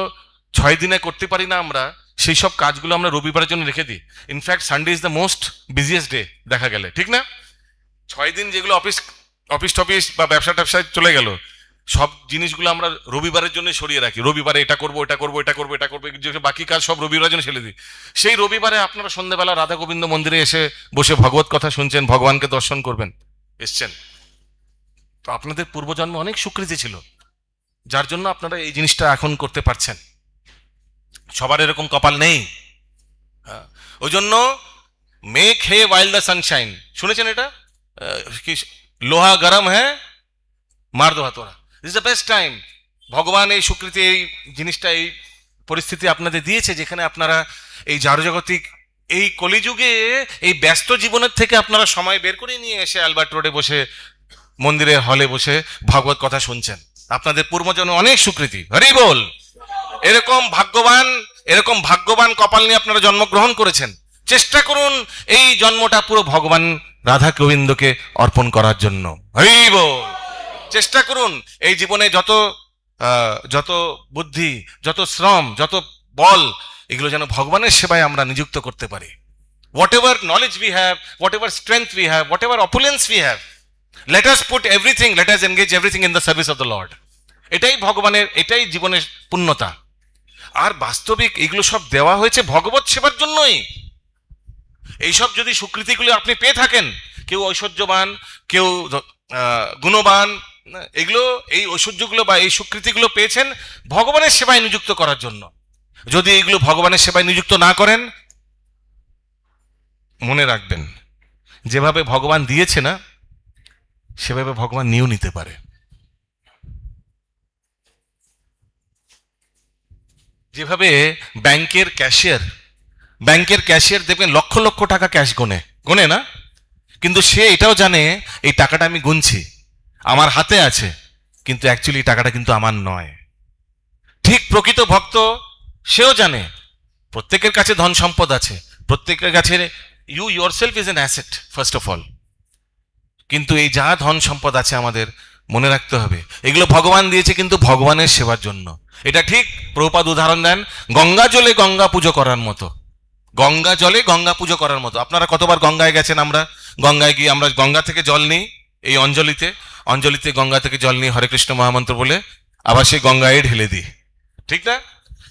6 দিনে করতে পারি না আমরা, সেই সব কাজগুলো আমরা রবিবারের জন্য রেখে দিই। In fact Sunday is the most busiest day দেখা গেলে, ঠিক না? 6 দিন যেগুলো অফিস টফিস বা ব্যবসা ট্যাবসায় চলে গেল, সব জিনিসগুলো আমরা রবিবারের জন্য সরিয়ে রাখি। রবিবারে এটা করবো, এটা করবো, এটা করবো, এটা করবো, বাকি কাজ সব রবিবারের জন্য ছেড়ে দিই। সেই রবিবারে আপনারা সন্ধ্যাবেলা রাধা গোবিন্দ মন্দিরে এসে বসে ভগবত কথা শুনছেন, ভগবানকে দর্শন করবেন এসছেন। তো আপনাদের পূর্বজন্মে অনেক স্বীকৃতি ছিল, যার জন্য আপনারা এই জিনিসটা এখন করতে পারছেন। সবার এরকম কপাল নেই। ওই জন্য make hay while the sunshine, শুনেছেন এটা? কি, লোহা গরম হ্যাঁ মার দো হাতোড়া, this is the best time. ভগবান এই স্বীকৃতি, এই জিনিসটা, এই পরিস্থিতি আপনাদের দিয়েছে, যেখানে আপনারা এই জারজগতিক এই কলিযুগে এই ব্যস্ত জীবনের থেকে আপনারা সময় বের করে নিয়ে এসে অ্যালবার্ট রোডে বসে মন্দিরের হলে বসে ভাগবত কথা শুনছেন। আপনাদের পূর্বজন্ম অনেক স্বীকৃতি, হরি বল। এরকম ভাগ্যবান কপাল নিয়ে আপনারা জন্মগ্রহণ করেছেন। চেষ্টা করুন এই জন্মটা পুরো ভগবান রাধা গোবিন্দকে অর্পণ করার জন্য, হরি বল। চেষ্টা করুন এই জীবনে যত বুদ্ধি, যত শ্রম, যত বল, এগুলো যেন ভগবানের সেবায় আমরা নিযুক্ত করতে পারি। What ever knowledge we have, what ever strength we have, what ever opulence we have, let us put everything, let us engage everything in the service of the Lord. এটাই ভগবানের, এটাই জীবনের পূর্ণতা। আর বাস্তবিক এগুলো সব দেওয়া হয়েছে ভগবত সেবার জন্যই। এইসব যদি স্বীকৃতিগুলো আপনি পেয়ে থাকেন, কেউ ঐশ্বর্যবান, কেউ গুণবান, এগুলো, এই ঐশ্বর্যগুলো বা এই স্বীকৃতিগুলো পেয়েছেন ভগবানের সেবায় নিযুক্ত করার জন্য। যদি এগুলো ভগবানের সেবায় নিযুক্ত না করেন, মনে রাখবেন যেভাবে ভগবান দিয়েছে না, সেভাবে ভগবান নিয়েও নিতে পারে। যেভাবে ব্যাংকের ক্যাশিয়ার দেখবেন লক্ষ লক্ষ টাকা ক্যাশ গোনে না, কিন্তু সে এটাও জানে এই টাকাটা আমি গুনছি, আমার হাতে আছে, কিন্তু অ্যাকচুয়ালি টাকাটা কিন্তু আমার নয়। ঠিক প্রকৃত ভক্ত সেও জানে প্রত্যেকের কাছে ধন সম্পদ আছে, প্রত্যেকের কাছে, you yourself is an asset first of all. কিন্তু এই যা ধন সম্পদ আছে আমাদের মনে রাখতে হবে এগুলো ভগবান দিয়েছে কিন্তু ভগবানের সেবার জন্য। এটা ঠিক প্রভুপাদ উদাহরণ দেন গঙ্গা জলে গঙ্গা পুজো করার মতো। গঙ্গা জলে গঙ্গা পুজো করার মতো। আপনারা কতবার গঙ্গায় গেছেন? আমরা গঙ্গায় গিয়ে আমরা গঙ্গা থেকে জল নিই, এই অঞ্জলিতে গঙ্গা থেকে জল নিই হরে কৃষ্ণ মহামন্ত্র বলে, আবার সেই গঙ্গায় ঢেলে দিই, ঠিক না?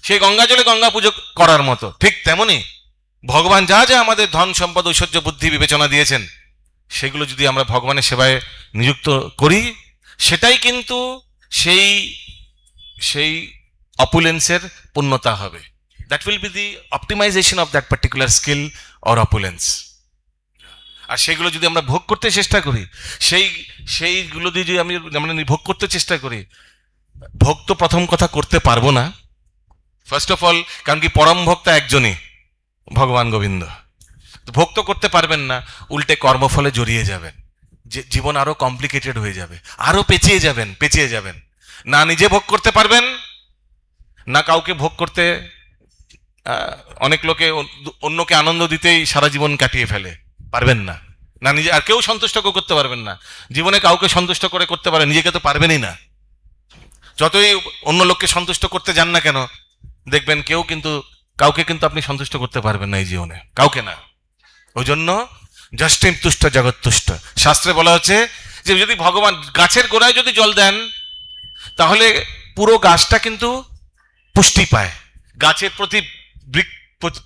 সেই গঙ্গা জলে গঙ্গা পুজো করার মতো। ঠিক তেমনি ভগবান যা যা আমাদের ধন সম্পদ ঐশ্বর্য বুদ্ধি বিবেচনা দিয়েছেন, সেগুলো যদি আমরা ভগবানের সেবায় নিযুক্ত করি, সেটাই কিন্তু সেই অপুলেন্সের পূর্ণতা হবে। That will be the optimisation of that particular skill or opulence. আর সেগুলো যদি আমরা ভোগ করতে চেষ্টা করি, সেইগুলো দিয়ে যদি আমরা ভোগ করতে চেষ্টা করি, ভোগ তো প্রথম কথা করতে পারবো না ফার্স্ট অফ অল, কারণ কি পরম ভক্তা একজনই, ভগবান গোবিন্দ। ভোগ তো করতে পারবেন না, উল্টে কর্মফলে জড়িয়ে যাবেন, যে জীবন আরো কমপ্লিকেটেড হয়ে যাবে, আরো পেঁচিয়ে যাবেন। না নিজে ভোগ করতে পারবেন, না কাউকে ভোগ করতে, অনেক লোকে অন্যকে আনন্দ দিতেই সারা জীবন কাটিয়ে ফেলে, পারবেন না। না নিজে, আর কেউ সন্তুষ্ট করতে পারবেন না জীবনে, কাউকে সন্তুষ্ট করতে পারেন, নিজেকে তো পারবেনই না। যতই অন্য লোককে সন্তুষ্ট করতে যান না কেন, দেখবেন কাউকে কিন্তু আপনি সন্তুষ্ট করতে পারবেন না এই জীবনে, কাউকে না। ওই জন্য যষ্টিম তুষ্ট জগৎ তুষ্ট, শাস্ত্রে বলা হচ্ছে যে যদি ভগবান গাছের গোড়ায় যদি জল দেন, তাহলে পুরো গাছটা কিন্তু পুষ্টি পায়। গাছের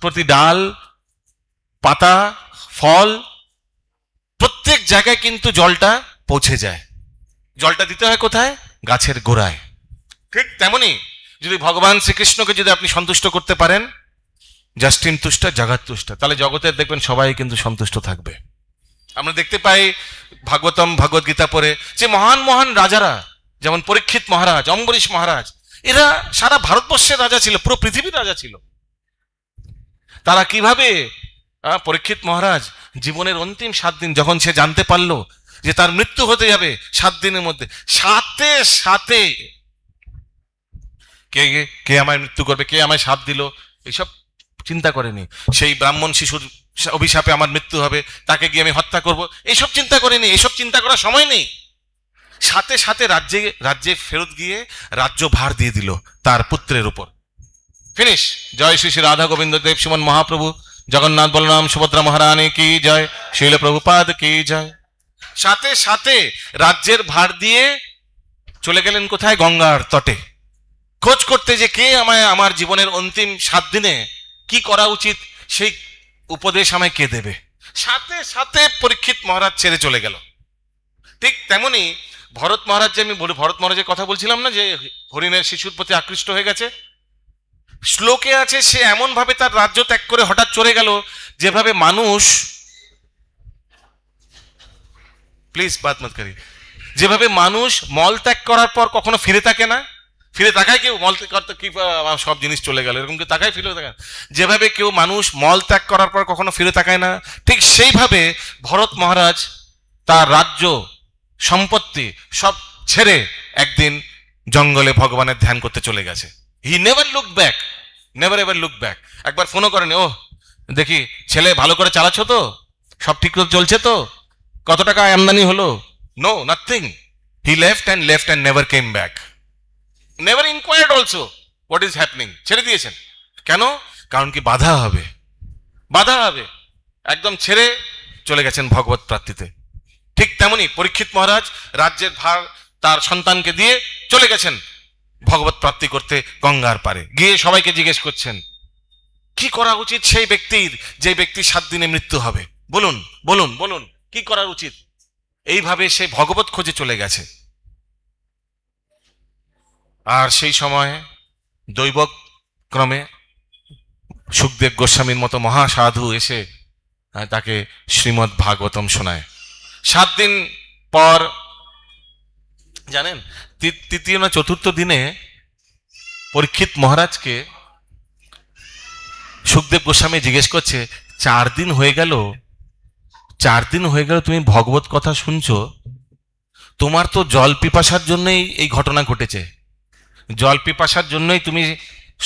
প্রতি ডাল, পাতা, ফল, প্রত্যেক জায়গায় কিন্তু জলটা পৌঁছে যায়। জলটা দিতে হয় কোথায়? গাছের গোড়ায়। ঠিক তেমনি যদি ভগবান শ্রীকৃষ্ণকে যদি আপনি সন্তুষ্ট করতে পারেন, যষ্টিম তুষ্ট জগৎ তুষ্ট, তাহলে জগতের দেখবেন সবাই কিন্তু সন্তুষ্ট থাকবে। আমরা দেখতে পাই ভাগবতম, ভগবদ গীতা পড়ে, যে মহান মহান রাজারা, যেমন পরীক্ষিত মহারাজ, অম্বরীশ মহারাজ, এরা সারা ভারতবর্ষের রাজা ছিল, পুরো পৃথিবীর রাজা ছিল। তারা কিভাবে, পরীক্ষিত মহারাজ জীবনের অন্তিম 7 দিন যখন সে জানতে পারলো যে তার মৃত্যু হতে যাবে 7 দিনের মধ্যে, সাথে সাথে কে কে আমায় মৃত্যু করবে, কে আমায় শাপ দিল, এইসব চিন্তা করেনি। সেই ব্রাহ্মণ শিশুর অভিশাপে আমার মৃত্যু হবে, তাকে গিয়ে আমি হত্যা করব, এইসব চিন্তা করেনি। এইসব চিন্তা করার সময় নেই। সাথে সাথে রাজ্যে ফেরত গিয়ে রাজ্য ভার দিয়ে দিল তার পুত্রের উপর। ফিনিশ। জয় শ্রী শ্রী রাধা গোবিন্দ দেব সুমন মহাপ্রভু, জগন্নাথ বলরাম সুভদ্রা মহারানী কি জয়, শৈল প্রভুপাদ কি জয়। সাথে সাথে রাজ্যের ভার দিয়ে চলে গেলেন কোথায়? গঙ্গার তটে, খোঁজ করতে যে কে আমায় আমার জীবনের অন্তিম 7 দিনে কি করা উচিত, সেই উপদেশ আমায় কে দেবে। সাথে সাথে পরীক্ষিত মহারাজ ছেড়ে চলে গেল। ঠিক তেমনি ভরত মহারাজ, যে আমি ভরত মহারাজের কথা বলছিলাম না, যে হরিণের শিশুর প্রতি আকৃষ্ট হয়ে গেছে, শ্লোকে আছে সে এমন ভাবে তার রাজ্য ত্যাগ করে হঠাৎ চলে গেল, যেভাবে মানুষ, প্লিজ বাত মত করি, যেভাবে মানুষ মল ত্যাগ করার পর কখনো ফিরে থাকে না, ফিরে তাকায় কেউ মল ত্যাগ করতে, কি সব জিনিস চলে গেল, এরকম কি তাকায়, ফিরে তাকায়? যেভাবে কেউ মানুষ মল ত্যাগ করার পর কখনো ফিরে তাকায় না, ঠিক সেইভাবে ভরত মহারাজ তার রাজ্য সম্পত্তি সব ছেড়ে একদিন জঙ্গলে ভগবানের ধ্যান করতে চলে গেছে। He never look back, never ever look back. একবার ফোনও করেনি, ও দেখি ছেলে ভালো করে চালাচ্ছ তো, সব ঠিক চলছে তো, কত টাকা আমদানি হলো? No, nothing. He left and never came back, never enquired also what is happening. ছেড়ে দিয়েছেন কেন? কারণ কি বাধা হবে, একদম ছেড়ে চলে গেছেন ভগবত প্রাপ্তিতে। ঠিক তেমনি পরীক্ষিত মহারাজ রাজ্যের ভার তার সন্তানকে দিয়ে চলে গেছেন ভগবত প্রাপ্তি করতে গঙ্গার পারে। গিয়ে সবাইকে জিজ্ঞেস করছেন কি করা উচিত সেই ব্যক্তির, যে ব্যক্তি 7 দিনে মৃত্যু হবে, বলুন বলুন বলুন কি করা উচিত। এইভাবে সে ভগবত খোঁজে চলে গেছে। আর সেই সময় দৈব ক্রমে সুখদেব গোস্বামীর মতো মহাসাধু এসে তাকে শ্রীমদ্ ভাগবতম শোনায়। 7 দিন পর, জানেন, তৃতীয় না চতুর্থ দিনে পরীক্ষিত মহারাজকে সুখদেব গোস্বামী জিজ্ঞেস করছে, 4 দিন হয়ে গেল তুমি ভগবত কথা শুনছো, তোমার তো জল পিপাসার জন্যই এই ঘটনা ঘটেছে, জল পিপাসার জন্যই তুমি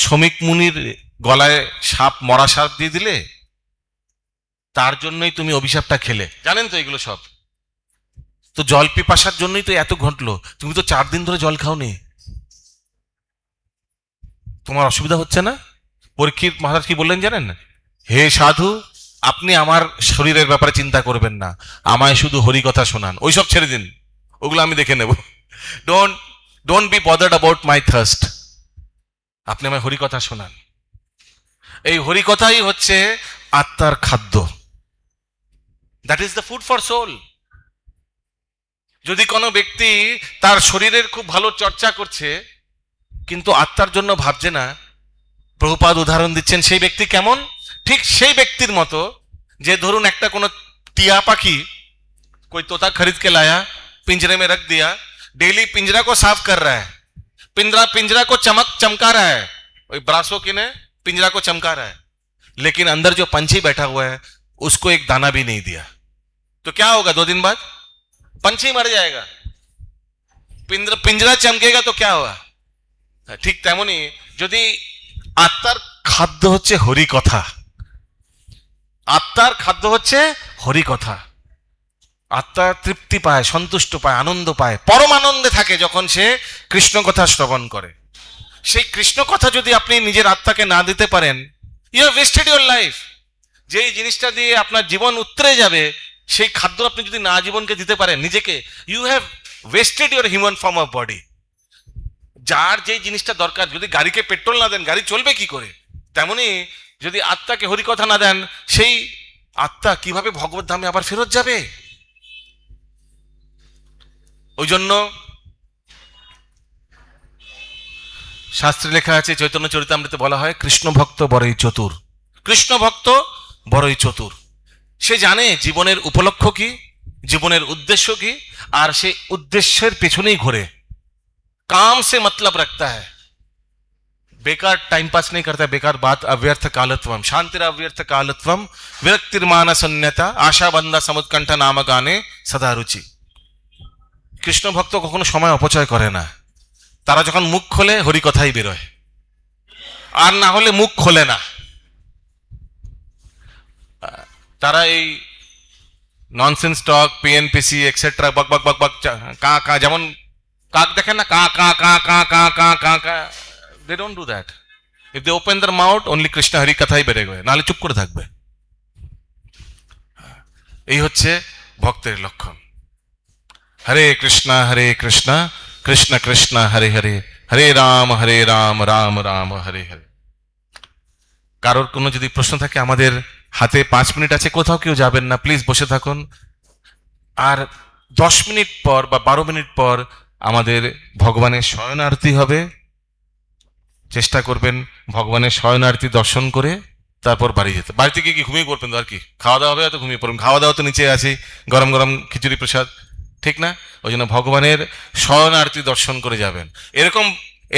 শ্রমিক মুনির গলায় মরা সাপ দিয়ে দিলে, তার জন্যই তুমি অভিশাপটা খেলে, জানেন তো এগুলো সব। তো জল পিপাসার জন্যই তো এত ঘটলো, তুমি তো 4 দিন ধরে জল খাওনি, তোমার অসুবিধা হচ্ছে না? পরীক্ষিত মহারাজ কি বললেন জানেন? হে সাধু, আপনি আমার শরীরের ব্যাপারে চিন্তা করবেন না, আমায় শুধু হরি কথা শোনান, ওইসব ছেড়ে দিন, ওগুলো আমি দেখে নেব। Don't be bothered about my thirst, আপনি আমায় হরি কথা শোনান। এই হরি কথাই হচ্ছে আত্মার খাদ্য, that is the food for soul. যদি কোনো ব্যক্তি তার শরীরের খুব ভালো চর্চা করছে কিন্তু আত্মার জন্য ভাবছে না, প্রভুপাদ উদাহরণ দিচ্ছেন সেই ব্যক্তি কেমন? ঠিক সেই ব্যক্তির মতো যে ধরুন একটা কোনো টিয়া পাখি कोई तोता खरीद के लाया, पिंजरे में रख दिया, डेली पिंजरा को साफ कर रहा है, पिंजरा को चमका रहा है, ब्रासो की ने पिंजरा को चमका रहा है, लेकिन अंदर जो पंछी बैठा हुआ है उसको एक दाना भी नहीं दिया, तो क्या होगा? 2 दिन बाद पंछी मर जाएगा, पिंजरा चमकेगा, तो क्या हुआ? ঠিক তেমনি যদি আত্মার খাদ্য হচ্ছে হরি কথা, আত্মার খাদ্য হচ্ছে হরি কথা, আত্মা তৃপ্তি পায়, সন্তুষ্ট পায়, আনন্দ পায়, পরম আনন্দে থাকে যখন সে কৃষ্ণ কথা শ্রবণ করে। সেই কৃষ্ণ কথা যদি আপনি নিজের আত্মাকে না দিতে পারেন, you have wasted your life. যেই জিনিসটা দিয়ে আপনার জীবন উতরে যাবে, সেই খাদ্য আপনি যদি না জীবনকে দিতে পারেন নিজেকে, you have wasted your human form of body. যার যেই জিনিসটা দরকার, যদি গাড়িকে পেট্রোল না দেন গাড়ি চলবে কি করে, তেমনি যদি আত্মাকে হরিকথা না দেন, সেই আত্মা কিভাবে ভগবত ধামে আবার ফেরত যাবে? ওই জন্য শাস্ত্রে লেখা আছে, চৈতন্য চরিতামৃতে বলা হয়, কৃষ্ণ ভক্ত বড়ই চতুর। কৃষ্ণ ভক্ত বড়ই চতুর। সে জানে জীবনের উপলক্ষ কি, জীবনের উদ্দেশ্য কি, আর সেই উদ্দেশ্যের পেছনেই ঘোরে। काम से मतलब रखता है, बेकार टाइम पास नहीं करता, बेकार बात अव्यर्थ कालत्वम, शांतिर अव्यर्थ कालत्वम, विरक्तिर्मान शून्यता, आशा बंदा समुत्कंठ नाम गाने सदा रुचि। কৃষ্ণ ভক্ত কখনো সময় অপচয় করে না। তারা যখন মুখ খোলে হরি কথাই বেরোয়, আর না হলে মুখ খোলে না। তারা এই ননসেন্স টক, পিএনপিসি এক্সেট্রা, বক বক বক বক, কা কা, যেমন কাক দেখেন না, কা কা কা কা কা কা কা কা, they don't do that. If they open their mouth, only Krishna Hari কথাই বেরোবে, নাহলে চুপ করে থাকবে। এই হচ্ছে ভক্তের লক্ষণ। হরে কৃষ্ণ কৃষ্ণ কৃষ্ণ হরে হরে, হরে রাম রাম রাম হরে হরে। কারোর কোনো যদি প্রশ্ন থাকে, আমাদের হাতে 5 মিনিট আছে, কোথাও কেউ যাবেন না, প্লিজ বসে থাকুন। আর 10 মিনিট পর বা 12 মিনিট পর আমাদের ভগবানের শয়ন আরতি হবে। চেষ্টা করবেন ভগবানের শয়ন আরতি দর্শন করে তারপর বাড়ি যেতে। বাড়িতে গিয়ে কি ঘুমিয়ে পড়বেন? আর কি খাওয়া দাওয়া হবে, হয়তো ঘুমিয়ে পড়বেন। খাওয়া দাওয়া তো নিচে আছে, গরম গরম খিচুড়ি প্রসাদ, ঠিক না? ওই জন্য ভগবানের শয়ন আরতি দর্শন করে যাবেন। এরকম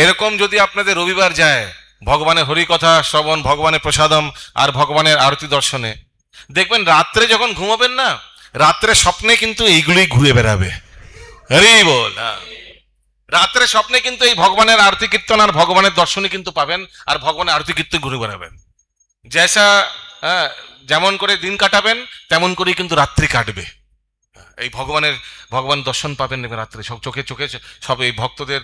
এরকম যদি আপনাদের রবিবার যায়, ভগবানের হরি কথা শ্রবণ, ভগবানের প্রসাদম আর ভগবানের আরতি দর্শনে, দেখবেন রাত্রে যখন ঘুমাবেন না, রাত্রে স্বপ্নে কিন্তু এইগুলোই ঘুরে বেড়াবে। হরি বল। রাত্রে স্বপ্নে কিন্তু এই ভগবানের আরতি কীর্তন আর ভগবানের দর্শনই কিন্তু পাবেন, আর ভগবানের আরতি কীর্তন ঘুরে বেড়াবেন। জেসা যেমন করে দিন কাটাবেন, তেমন করেই কিন্তু রাত্রি কাটবে। এই ভগবান দর্শন পাবেন রাত্রে, সব চোখে চোখে সব এই ভক্তদের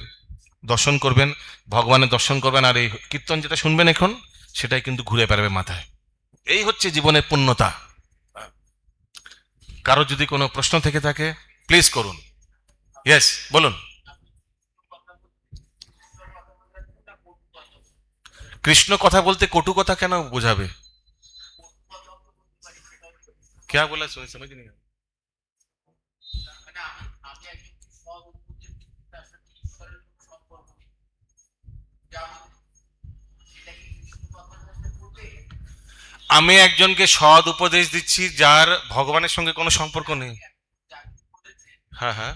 দর্শন করবেন, ভগবানের দর্শন করবেন, আর এই কীর্তন যেটা শুনবেন এখন, সেটাই কিন্তু ঘুরে বেড়াবে মাথায়। এই হচ্ছে জীবনের পূর্ণতা। কারো যদি কোনো প্রশ্ন থেকে থাকে প্লিজ করুন। ইয়েস, বলুন। কৃষ্ণ কথা বলতে কটু কথা কেন বোঝাবে? क्या बोला समझ नहीं आया। আমি একজনকে সৎ উপদেশ দিচ্ছি যার ভগবানের সঙ্গে কোনো সম্পর্ক নেই। হ্যাঁ হ্যাঁ,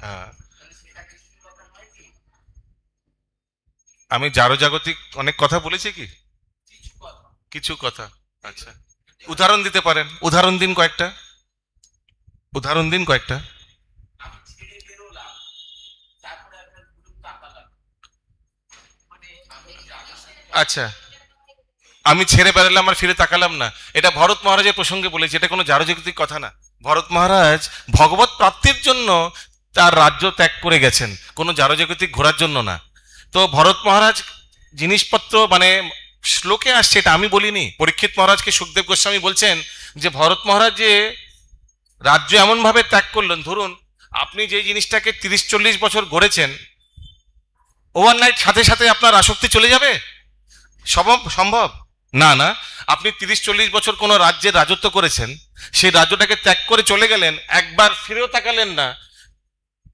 হ্যাঁ, আমি জারো জাগতিক অনেক কথা বলেছি কি? কিছু কথা। আচ্ছা, উদাহরণ দিতে পারেন? উদাহরণ দিন কয়েকটা, উদাহরণ দিন কয়েকটা। আচ্ছা, আমি ছেড়ে বেড়ালাম আর ফিরে তাকালাম না, এটা ভরত মহারাজের প্রসঙ্গে বলেছি, এটা কোনো জারজাগতিক কথা না। ভরত মহারাজ ভগবত প্রাপ্তির জন্য তার রাজ্য ত্যাগ করে গেছেন, কোনো জারজাগতিক ঘোরার জন্য না। তো ভরত মহারাজ জিনিসপত্র, মানে শ্লোকে আসছে, এটা আমি বলিনি, পরীক্ষিত মহারাজকে সুখদেব গোস্বামী বলছেন যে ভরত মহারাজ যে রাজ্য এমন ভাবে ত্যাগ করলেন, ধরুন আপনি যে জিনিসটাকে 30-40 বছর গড়েছেন, ওভারনাইট সাথে সাথে আপনার আসক্তি চলে যাবে? সম্ভব না। না, আপনি 30-40 বছর কোনো রাজ্যের রাজত্ব করেছেন, সেই রাজ্যটাকে ত্যাগ করে চলে গেলেন, একবার ফিরেও তাকালেন না।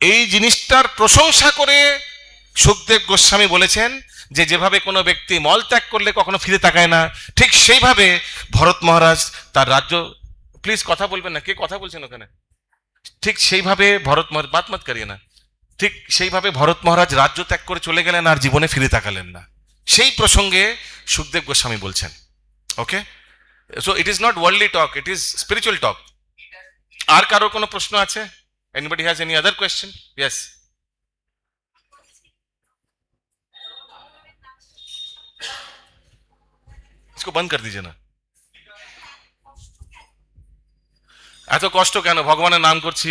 এই জিনিসটার প্রশংসা করে সুখদেব গোস্বামী বলেছেন যে যেভাবে কোনো ব্যক্তি মল ত্যাগ করলে কখনো ফিরে তাকায় না, ঠিক সেইভাবে ভরত মহারাজ তার রাজ্য, প্লিজ কথা বলবেন না, কে কথা বলছেন ওখানে? ঠিক সেইভাবে ভরত মহারাজ, বাত মত করিয়ে না, ঠিক সেইভাবে ভরত মহারাজ রাজ্য ত্যাগ করে চলে গেলেন আর জীবনে ফিরে তাকালেন না। সেই প্রসঙ্গে সুখদেব গোস্বামী বলছেন। Okay, so it is not worldly talk, it is spiritual talk. আর কারো কোনো প্রশ্ন আছে? Anybody has any other question? Yes, इसको बंद कर दीजिए ना। এত কষ্ট কেন? ভগবানের নাম করছি,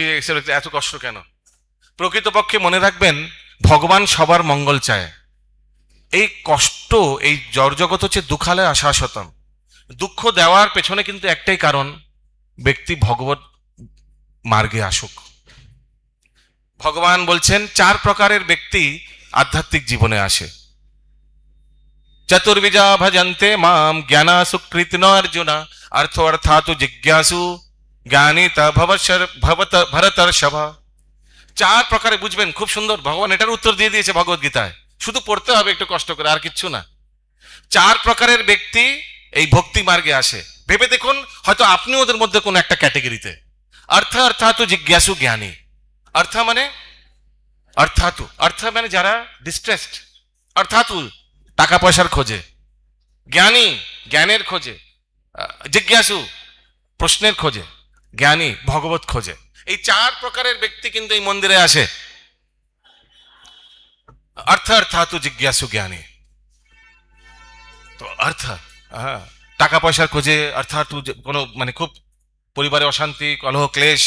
এত কষ্ট কেন? প্রকৃতপক্ষে মনে রাখবেন, ভগবান সবার মঙ্গল চায়। এই কষ্ট, এই জড়জগৎ হচ্ছে দুঃখালয় আশাশতম। দুঃখ দেওয়ার পেছনে কিন্তু একটাই কারণ, ব্যক্তি ভগবত মার্গে আসুক। ভগবান বলছেন 4 প্রকারের ব্যক্তি আধ্যাত্মিক জীবনে আসে। চতুর্বিজা ভজন্তে মাম জ্ঞানা সুকৃতিন অর্জুনা অর্থ অর্থাৎ জিজ্ঞাসু জ্ঞানী তা ভরতর্ষভা। 4 প্রকারে বুঝবেন, খুব সুন্দর। ভগবান এটার উত্তর দিয়ে দিয়েছে ভগবত গীতায়, শুধু পড়তে হবে একটু কষ্ট করে, আর কিচ্ছু না। 4 প্রকারের ব্যক্তি এই ভক্তি মার্গে আসে। ভেবে দেখুন, হয়তো আপনি ওদের মধ্যে কোনো একটা ক্যাটেগরিতে। অর্থাৎ জিজ্ঞাসু জ্ঞানী। মানে অর্থ মানে যারা ডিস্ট্রেসড, অর্থাৎ টাকা পয়সার খোঁজে। জ্ঞানী, জ্ঞানের খোঁজে। জিজ্ঞাসু, প্রশ্নের খোঁজে। জ্ঞানী, ভগবত খোঁজে। এই 4 প্রকারের ব্যক্তি কিন্তু এই মন্দিরে আসে। অর্থাৎ জিজ্ঞাসু জ্ঞানী। তো টাকা পয়সার খোঁজে, অর্থাৎ কোনো মানে খুব পরিবারে অশান্তি, কলহ, ক্লেশ,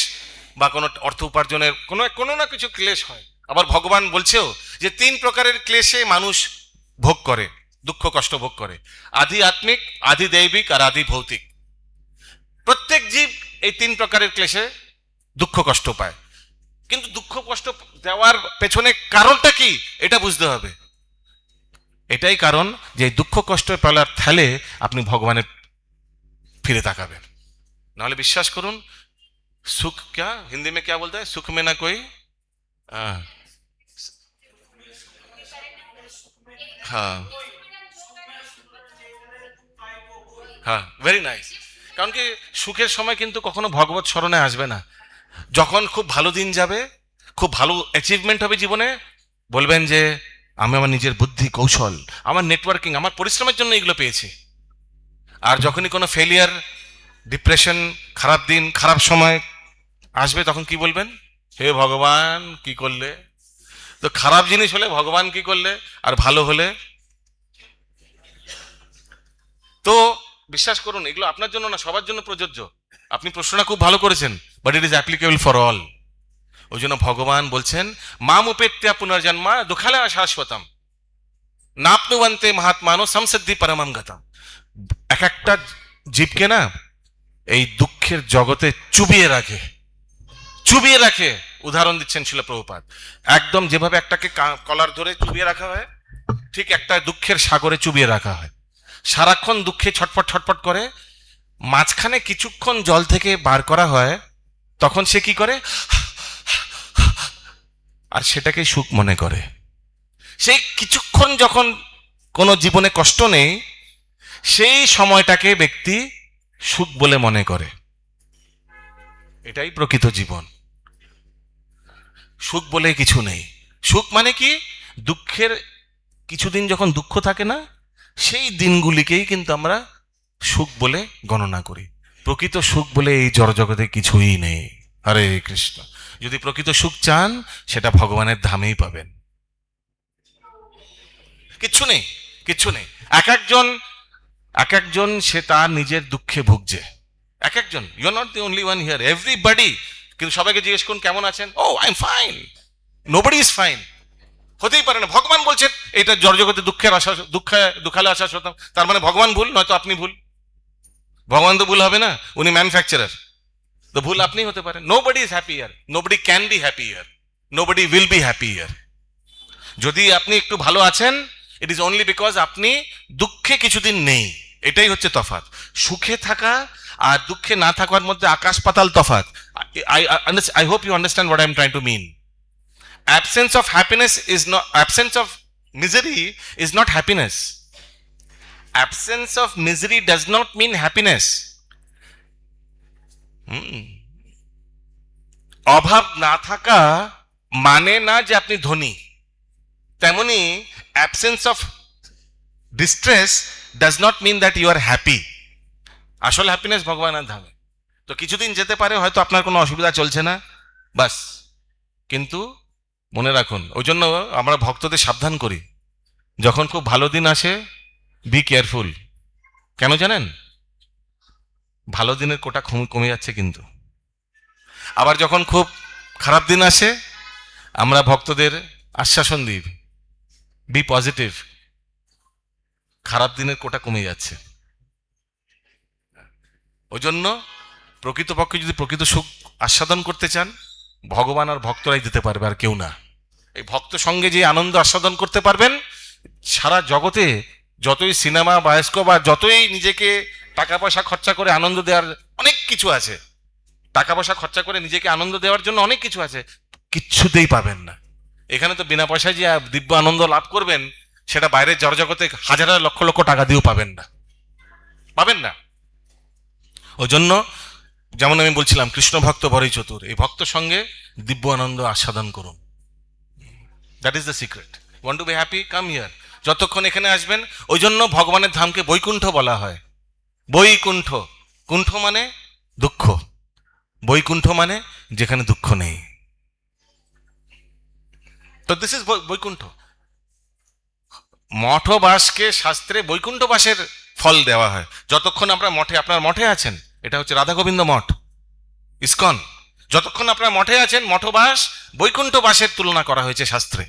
বা কোনো অর্থ উপার্জনের কোনো না কিছু ক্লেশ হয়। আবার ভগবান বলছেও যে 3 প্রকারের ক্লেশে মানুষ ভোগ করে, দুঃখ কষ্ট ভোগ করে। আদি আত্মিক, আদি দৈবিক আর আদি ভৌতিক। প্রত্যেক জীব এই 3 প্রকারের ক্লেশে দুঃখ কষ্ট পায়। কিন্তু দুঃখ কষ্ট দেওয়ার পেছনে কারণটা কি, এটা বুঝতে হবে। এটাই কারণ যে দুঃখ কষ্ট পেলার ঠেলে আপনি ভগবানের ফিরে তাকাবেন। নাহলে বিশ্বাস করুন, সুখ क्या हिंदी में क्या बोलता है, सुख में ना कोई। हाँ হ্যাঁ, ভেরি নাইস। কারণ কি, সুখের সময় কিন্তু কখনো ভগবত স্মরণে আসবে না। যখন খুব ভালো দিন যাবে, খুব ভালো অ্যাচিভমেন্ট হবে জীবনে, বলবেন যে আমি আমার নিজের বুদ্ধি, কৌশল, আমার নেটওয়ার্কিং, আমার পরিশ্রমের জন্য এগুলো পেয়েছি। আর যখনই কোনো ফেলিয়ার, ডিপ্রেশন, খারাপ দিন, খারাপ সময় আসবে, তখন কি বলবেন? হে ভগবান কি করলে? তো খারাপ জিনিস হলে ভগবান কি করলে, আর ভালো হলে? তো বিশ্বাস করুন, এগুলো আপনার জন্য না, সবার জন্য প্রযোজ্য। আপনি প্রশ্নটা খুব ভালো করেছেন, but it is applicable for all. ওই জন্য ভগবান বলছেন, মাম উপেত্যা পুনর্জন্মা দুঃখালয় শাশ্বতম নাপ্নুবন্তে মহাত্মানো সংসিদ্ধি পরমং গতম। এক একটা জীবকে না এই দুঃখের জগতে চুবিয়ে রাখে। উদাহরণ দিচ্ছেন শিল প্রভুপাদ। একদম যেভাবে একটাকে কলার ধরে চুবিয়ে রাখা হয়, ঠিক একটা দুঃখের সাগরে চুবিয়ে রাখা হয়। সারাক্ষণ দুঃখে ছটফট করে, মাঝখানে কিছুক্ষণ জল থেকে বার করা হয়, তখন সে কি করে? আর সেটাকে সুখ মনে করে। সেই কিছুক্ষণ যখন কোনো জীবনে কষ্ট নেই, সেই সময়টাকে ব্যক্তি সুখ বলে মনে করে। এটাই প্রকৃত জীবন। সুখ বলে কিছু নেই। সুখ মানে কি, দুঃখের কিছুদিন যখন দুঃখ থাকে না, সেই দিনগুলিকেই কিন্তু আমরা সুখ বলে গণনা করি। প্রকৃত সুখ বলে এই জড়জগতে কিছুই নেই। হরে কৃষ্ণ। যদি প্রকৃত সুখ চান, সেটা ভগবানের ধামেই পাবেন। কিচ্ছু নেই। এক একজন সে তার নিজের দুঃখে ভুগছে। এক একজন, you are not the only one here, everybody. কিন্তু সবাইকে জিজ্ঞেস করুন কেমন আছেন, oh I am fine. Nobody is fine. হতেই পারে না। ভগবান বলছেন এটা জড়জগতে দুঃখালয় আশাস্বতম, তার মানে ভগবান ভুল, নয়তো আপনি ভুল। ভগবান তো ভুল হবে না, উনি ম্যানুফ্যাকচারার। তো ভুল আপনি হতে পারেন। Nobody is happy here, nobody can be happy here, nobody will be happy here. যদি আপনি একটু ভালো আছেন, ইট ইজ অনলি বিকজ আপনি দুঃখে কিছুদিন নেই। এটাই হচ্ছে তফাৎ। সুখে থাকা আর দুঃখে না থাকার মধ্যে আকাশ পাতাল তফাৎ। I hope you understand what I am trying to mean. Absence of happiness is not, absence of misery is not happiness. Absence of misery does not mean happiness. অভাব না থাকা মানে না যে আপনি ধনী, তেমনি absence of distress does not mean that you are happy. আসল হ্যাপিনেস ভগবানের ধামে। তো কিছুদিন যেতে পারে, হয়তো আপনার কোনো অসুবিধা চলছে না, বাস। কিন্তু মনে রাখুন, ওই জন্য আমরা ভক্তদের সাবধান করি, যখন খুব ভালো দিন আসে বি কেয়ারফুল। কেন জানেন? ভালো দিনের কোটা কমে যাচ্ছে কিন্তু। আবার যখন খুব খারাপ দিন আসে, আমরা ভক্তদের আশ্বাসন দিই, বি পজিটিভ, খারাপ দিনের কোটা কমে যাচ্ছে। ওই জন্য প্রকৃতপক্ষে যদি প্রকৃত সুখ আস্বাদন করতে চান, ভগবান আর ভক্তরাই দিতে পারবে, আর কেউ না। এই ভক্ত সঙ্গে যে আনন্দ আস্বাদন করতে পারবেন, সারা জগতে যতই সিনেমা বায়োস্কোপ বা যতই নিজেকে টাকা পয়সা খরচা করে আনন্দ দেওয়ার অনেক কিছু আছে, টাকা পয়সা খরচা করে নিজেকে আনন্দ দেওয়ার জন্য অনেক কিছু আছে, কিচ্ছুতেই পাবেন না। এখানে তো বিনা পয়সায় যে দিব্য আনন্দ লাভ করবেন, সেটা বাইরের জড়জগতে হাজার হাজার লক্ষ লক্ষ টাকা দিয়েও পাবেন না, পাবেন না। ওই জন্য যেমন আমি বলছিলাম, কৃষ্ণ ভক্ত বড়ই চতুর, এই ভক্ত সঙ্গে দিব্য আনন্দ আস্বাদন করুন। That is the secret. Want to be happy, come here. যতক্ষণ এখানে আসবেন, ওই জন্য ভগবানের ধামকে বৈকুণ্ঠ বলা হয়। বৈকুণ্ঠ, কুণ্ঠ মানে দুঃখ, বৈকুণ্ঠ মানে যেখানে দুঃখ নেই। তো দিস ইজ বৈকুণ্ঠ। মঠবাসকে শাস্ত্রে বৈকুণ্ঠবাসের ফল দেওয়া হয়। যতক্ষণ আমরা মঠে, আপনার মঠে আছেন, এটা হচ্ছে রাধা গোবিন্দ মঠ, ইসকন, যতক্ষণ আপনার মঠে আছেন, মঠবাস বৈকুণ্ঠবাসের তুলনা করা হয়েছে শাস্ত্রে।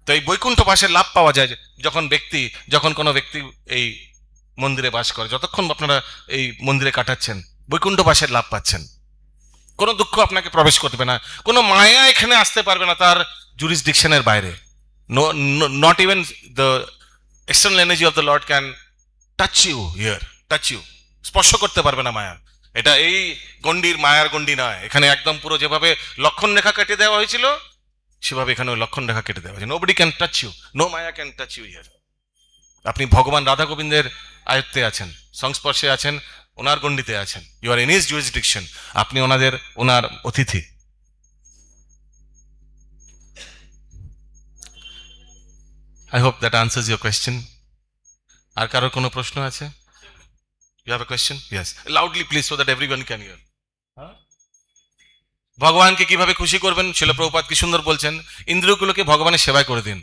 তো এই বৈকুণ্ঠবাসের লাভ পাওয়া যায় যখন কোনো ব্যক্তি এই মন্দিরে বাস করে। যতক্ষণ আপনারা এই মন্দিরে কাটাচ্ছেন, বৈকুণ্ঠবাসের লাভ পাচ্ছেন। কোনো দুঃখ আপনাকে প্রবেশ করবে না, কোনো মায়া এখানে আসতে পারবে না তার জুরিসডিকশনের বাইরে। Not even the external energy of the lord can touch you here, touch you, স্পর্শ করতে পারবে না মায়া। এটা এই গণ্ডির মায়ার গণ্ডি নয়, এখানে একদম পুরো যেভাবে লক্ষণ রেখা কেটে দেওয়া হয়েছিল, সেভাবে এখানে ওই লক্ষণ রেখা কেটে দেওয়া হয়েছে। Nobody can touch you, no maya can touch you here. আপনি ভগবান রাধা গোবিন্দের আয়ত্তে আছেন, সংস্পর্শে আছেন, ওনার গণ্ডিতে আছেন, you are in his jurisdiction, আপনি ওনার অতিথি। I hope that answers your question. আর কারোর কোনো প্রশ্ন আছে? You have a question? Yes. Loudly please, so that everyone can hear. ভগবানকে কিভাবে খুশি করবেন? শিল প্রভুপাদ কি সুন্দর বলছেন, ইন্দ্রিয়গুলোকে ভগবানের সেবায় করে দিন।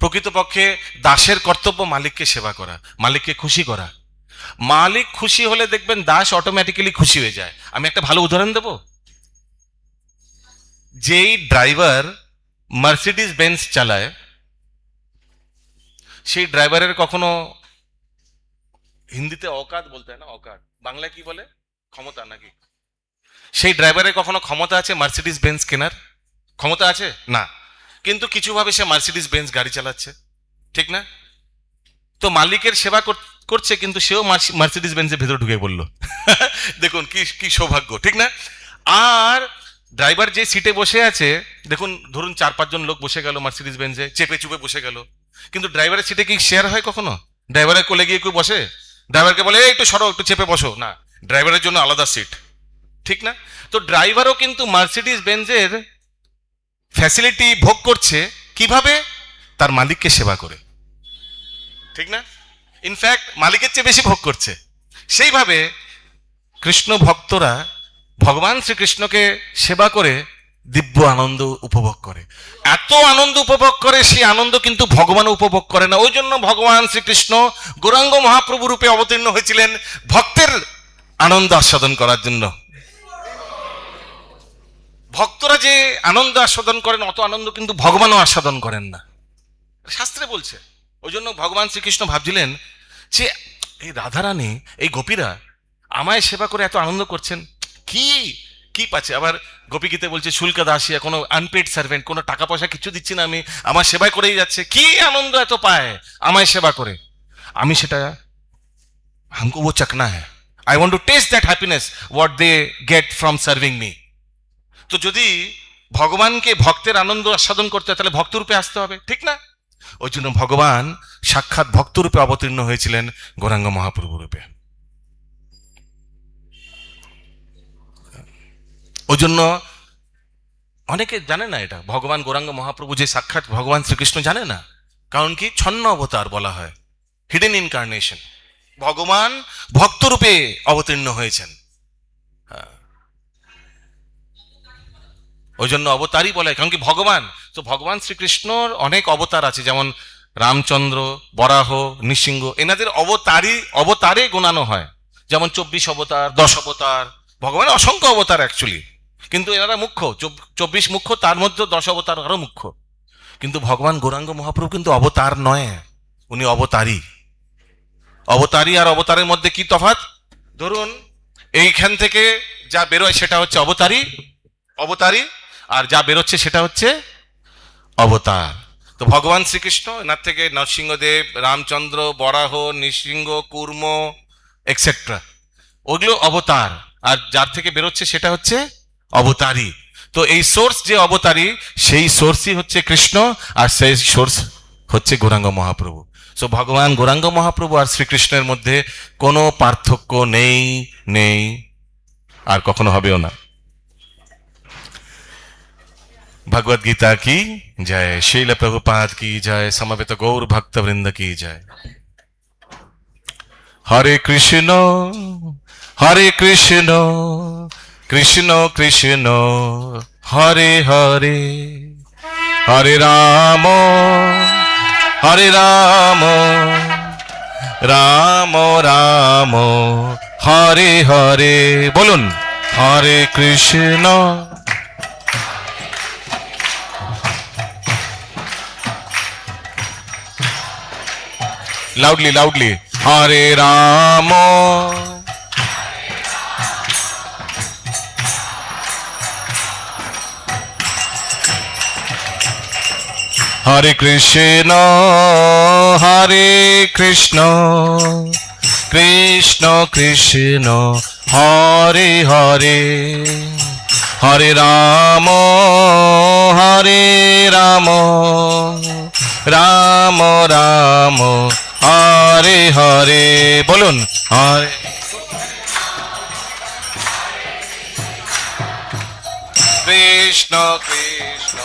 প্রকৃতপক্ষে দাসের কর্তব্য মালিককে সেবা করা, মালিককে খুশি করা। মালিক খুশি হলে দেখবেন দাস অটোমেটিক্যালি খুশি হয়ে যায়। আমি একটা ভালো উদাহরণ দেব। যেই ড্রাইভার মার্সিডিজ বেঞ্চ চালায়, সেই ড্রাইভারের কখনো, হিন্দিতে অকাত বলতে হয় না, অকাত বাংলায় কি বলে, ক্ষমতা নাকি? সেই ড্রাইভারের কখনো ক্ষমতা আছে মার্সিডিজ বেঞ্চ কেনার? ক্ষমতা আছে না, কিন্তু কিছুভাবে সে মার্সিডিজ বেঞ্চ গাড়ি চালাচ্ছে, ঠিক না? তো মালিকের সেবা করছে, কিন্তু সেও মার্সিডিজ বেঞ্চের ভেতরে ঢুকে পড়লো। দেখুন কি সৌভাগ্য, ঠিক না? আর ড্রাইভার যে সিটে বসে আছে, দেখুন ধরুন 4-5 জন লোক বসে গেল মার্সিডিজ বেঞ্চে, চেপে চুপে বসে গেল, কিন্তু ড্রাইভারের সিটে কি শেয়ার হয় কখনো? ড্রাইভারের কোলে গিয়ে কেউ বসে? ড্রাইভারকে বলে একটু সরো, একটু চেপে বসো না, ড্রাইভারের জন্য আলাদা সিট, ঠিক না? তো ড্রাইভারও কিন্তু মার্সিডিজ বেঞ্চের ফ্যাসিলিটি ভোগ করছে, কিভাবে? তার মালিককে সেবা করে, ঠিক না? ইনফ্যাক্ট মালিকের চেয়ে বেশি ভোগ করছে। সেইভাবে কৃষ্ণ ভক্তরা ভগবান শ্রীকৃষ্ণকে সেবা করে দিব্য আনন্দ উপভোগ করে। এত আনন্দ উপভোগ করে, সেই আনন্দ কিন্তু ভগবান উপভোগ করে না। ওই জন্য ভগবান শ্রীকৃষ্ণ গৌরাঙ্গ মহাপ্রভু রূপে অবতীর্ণ হয়েছিলেন ভক্তের আনন্দ আস্বাদন করার জন্য। ভক্তরা যে আনন্দ আস্বাদন করেন, অত আনন্দ কিন্তু ভগবানও আস্বাদন করেন না, শাস্ত্রে বলছে। ওই জন্য ভগবান শ্রীকৃষ্ণ ভাবছিলেন যে এই রাধারানী, এই গোপীরা আমায় সেবা করে এত আনন্দ করছেন, কি কি পাচ্ছে? আবার গোপীগীতে বলছে শুল্কা দাসিয়া, কোনো আনপেড সার্ভেন্ট, কোনো টাকা পয়সা কিছু দিচ্ছি না আমি, আমার সেবাই করেই যাচ্ছে, কি আনন্দ এত পায় আমায় সেবা করে। আমি সেটা, হামকো ও চাকনা হ্যায়, I want to taste that happiness what they get from serving me. তো যদি ভগবানকে ভক্তের আনন্দ আস্বাদন করতে হয়, তাহলে ভক্তরূপে আসতে হবে, ঠিক না? ওই জন্য ভগবান সাক্ষাৎ ভক্তরূপে অবতীর্ণ হয়েছিলেন গৌরাঙ্গ মহাপ্রভু রূপে। ওই জন্য অনেকে জানে না এটা, ভগবান গৌরাঙ্গ মহাপ্রভু যে সাক্ষাৎ ভগবান শ্রীকৃষ্ণ জানে না। কারণ কি, ছন্ন অবতার বলা হয়, হিডেন ইনকার্নেশন। ভগবান ভক্তরূপে অবতীর্ণ হয়েছেন, ওই জন্য অবতারই বলে। কারণ কি, ভগবান তো, ভগবান শ্রীকৃষ্ণর অনেক অবতার আছে, যেমন রামচন্দ্র, বরাহ, নৃসিংহ, এনাদের অবতারে গোনানো হয়। যেমন 24 অবতার, 10 অবতার, ভগবানের অসংখ্য অবতার অ্যাকচুয়ালি, কিন্তু এনারা মুখ্য। 24 মুখ্য, তার মধ্যে 10 অবতার আরো মুখ্য। কিন্তু ভগবান গৌরাঙ্গ মহাপ্রভু কিন্তু অবতার নয়, উনি অবতারী। অবতারী আর অবতারের মধ্যে কি তফাৎ? ধরুন, এইখান থেকে যা বেরোয় সেটা হচ্ছে অবতারী, আর যা বেরোচ্ছে সেটা হচ্ছে অবতার। তো ভগবান শ্রীকৃষ্ণ, এনার থেকে নরসিংহদেব, রামচন্দ্র, বরাহ, নৃসিংহ, কুর্ম এক্সেট্রা, ওগুলো অবতার, আর যার থেকে বেরোচ্ছে সেটা হচ্ছে অবতারী। তো এই সোর্স যে অবতারী, সেই সোর্সই হচ্ছে কৃষ্ণ, আর সেই সোর্স হচ্ছে গৌরাঙ্গ মহাপ্রভু। সো ভগবান গৌরাঙ্গ মহাপ্রভু আর শ্রীকৃষ্ণের মধ্যে কোনো পার্থক্য নেই, আর কখনো হবেও না। भगवद गीता की जय, शील प्रभुपाद की जय, समवेत गौर भक्त वृंद की जय। हरे कृष्ण कृष्ण कृष्ण हरे हरे, हरे राम राम राम हरे हरे। बोलुन, हरे कृष्ण लाउडली, हरे राम हरे कृष्ण कृष्ण कृष्ण हरे हरे, हरे राम राम राम हरे हरे। बोलुन, हरे कृष्ण कृष्ण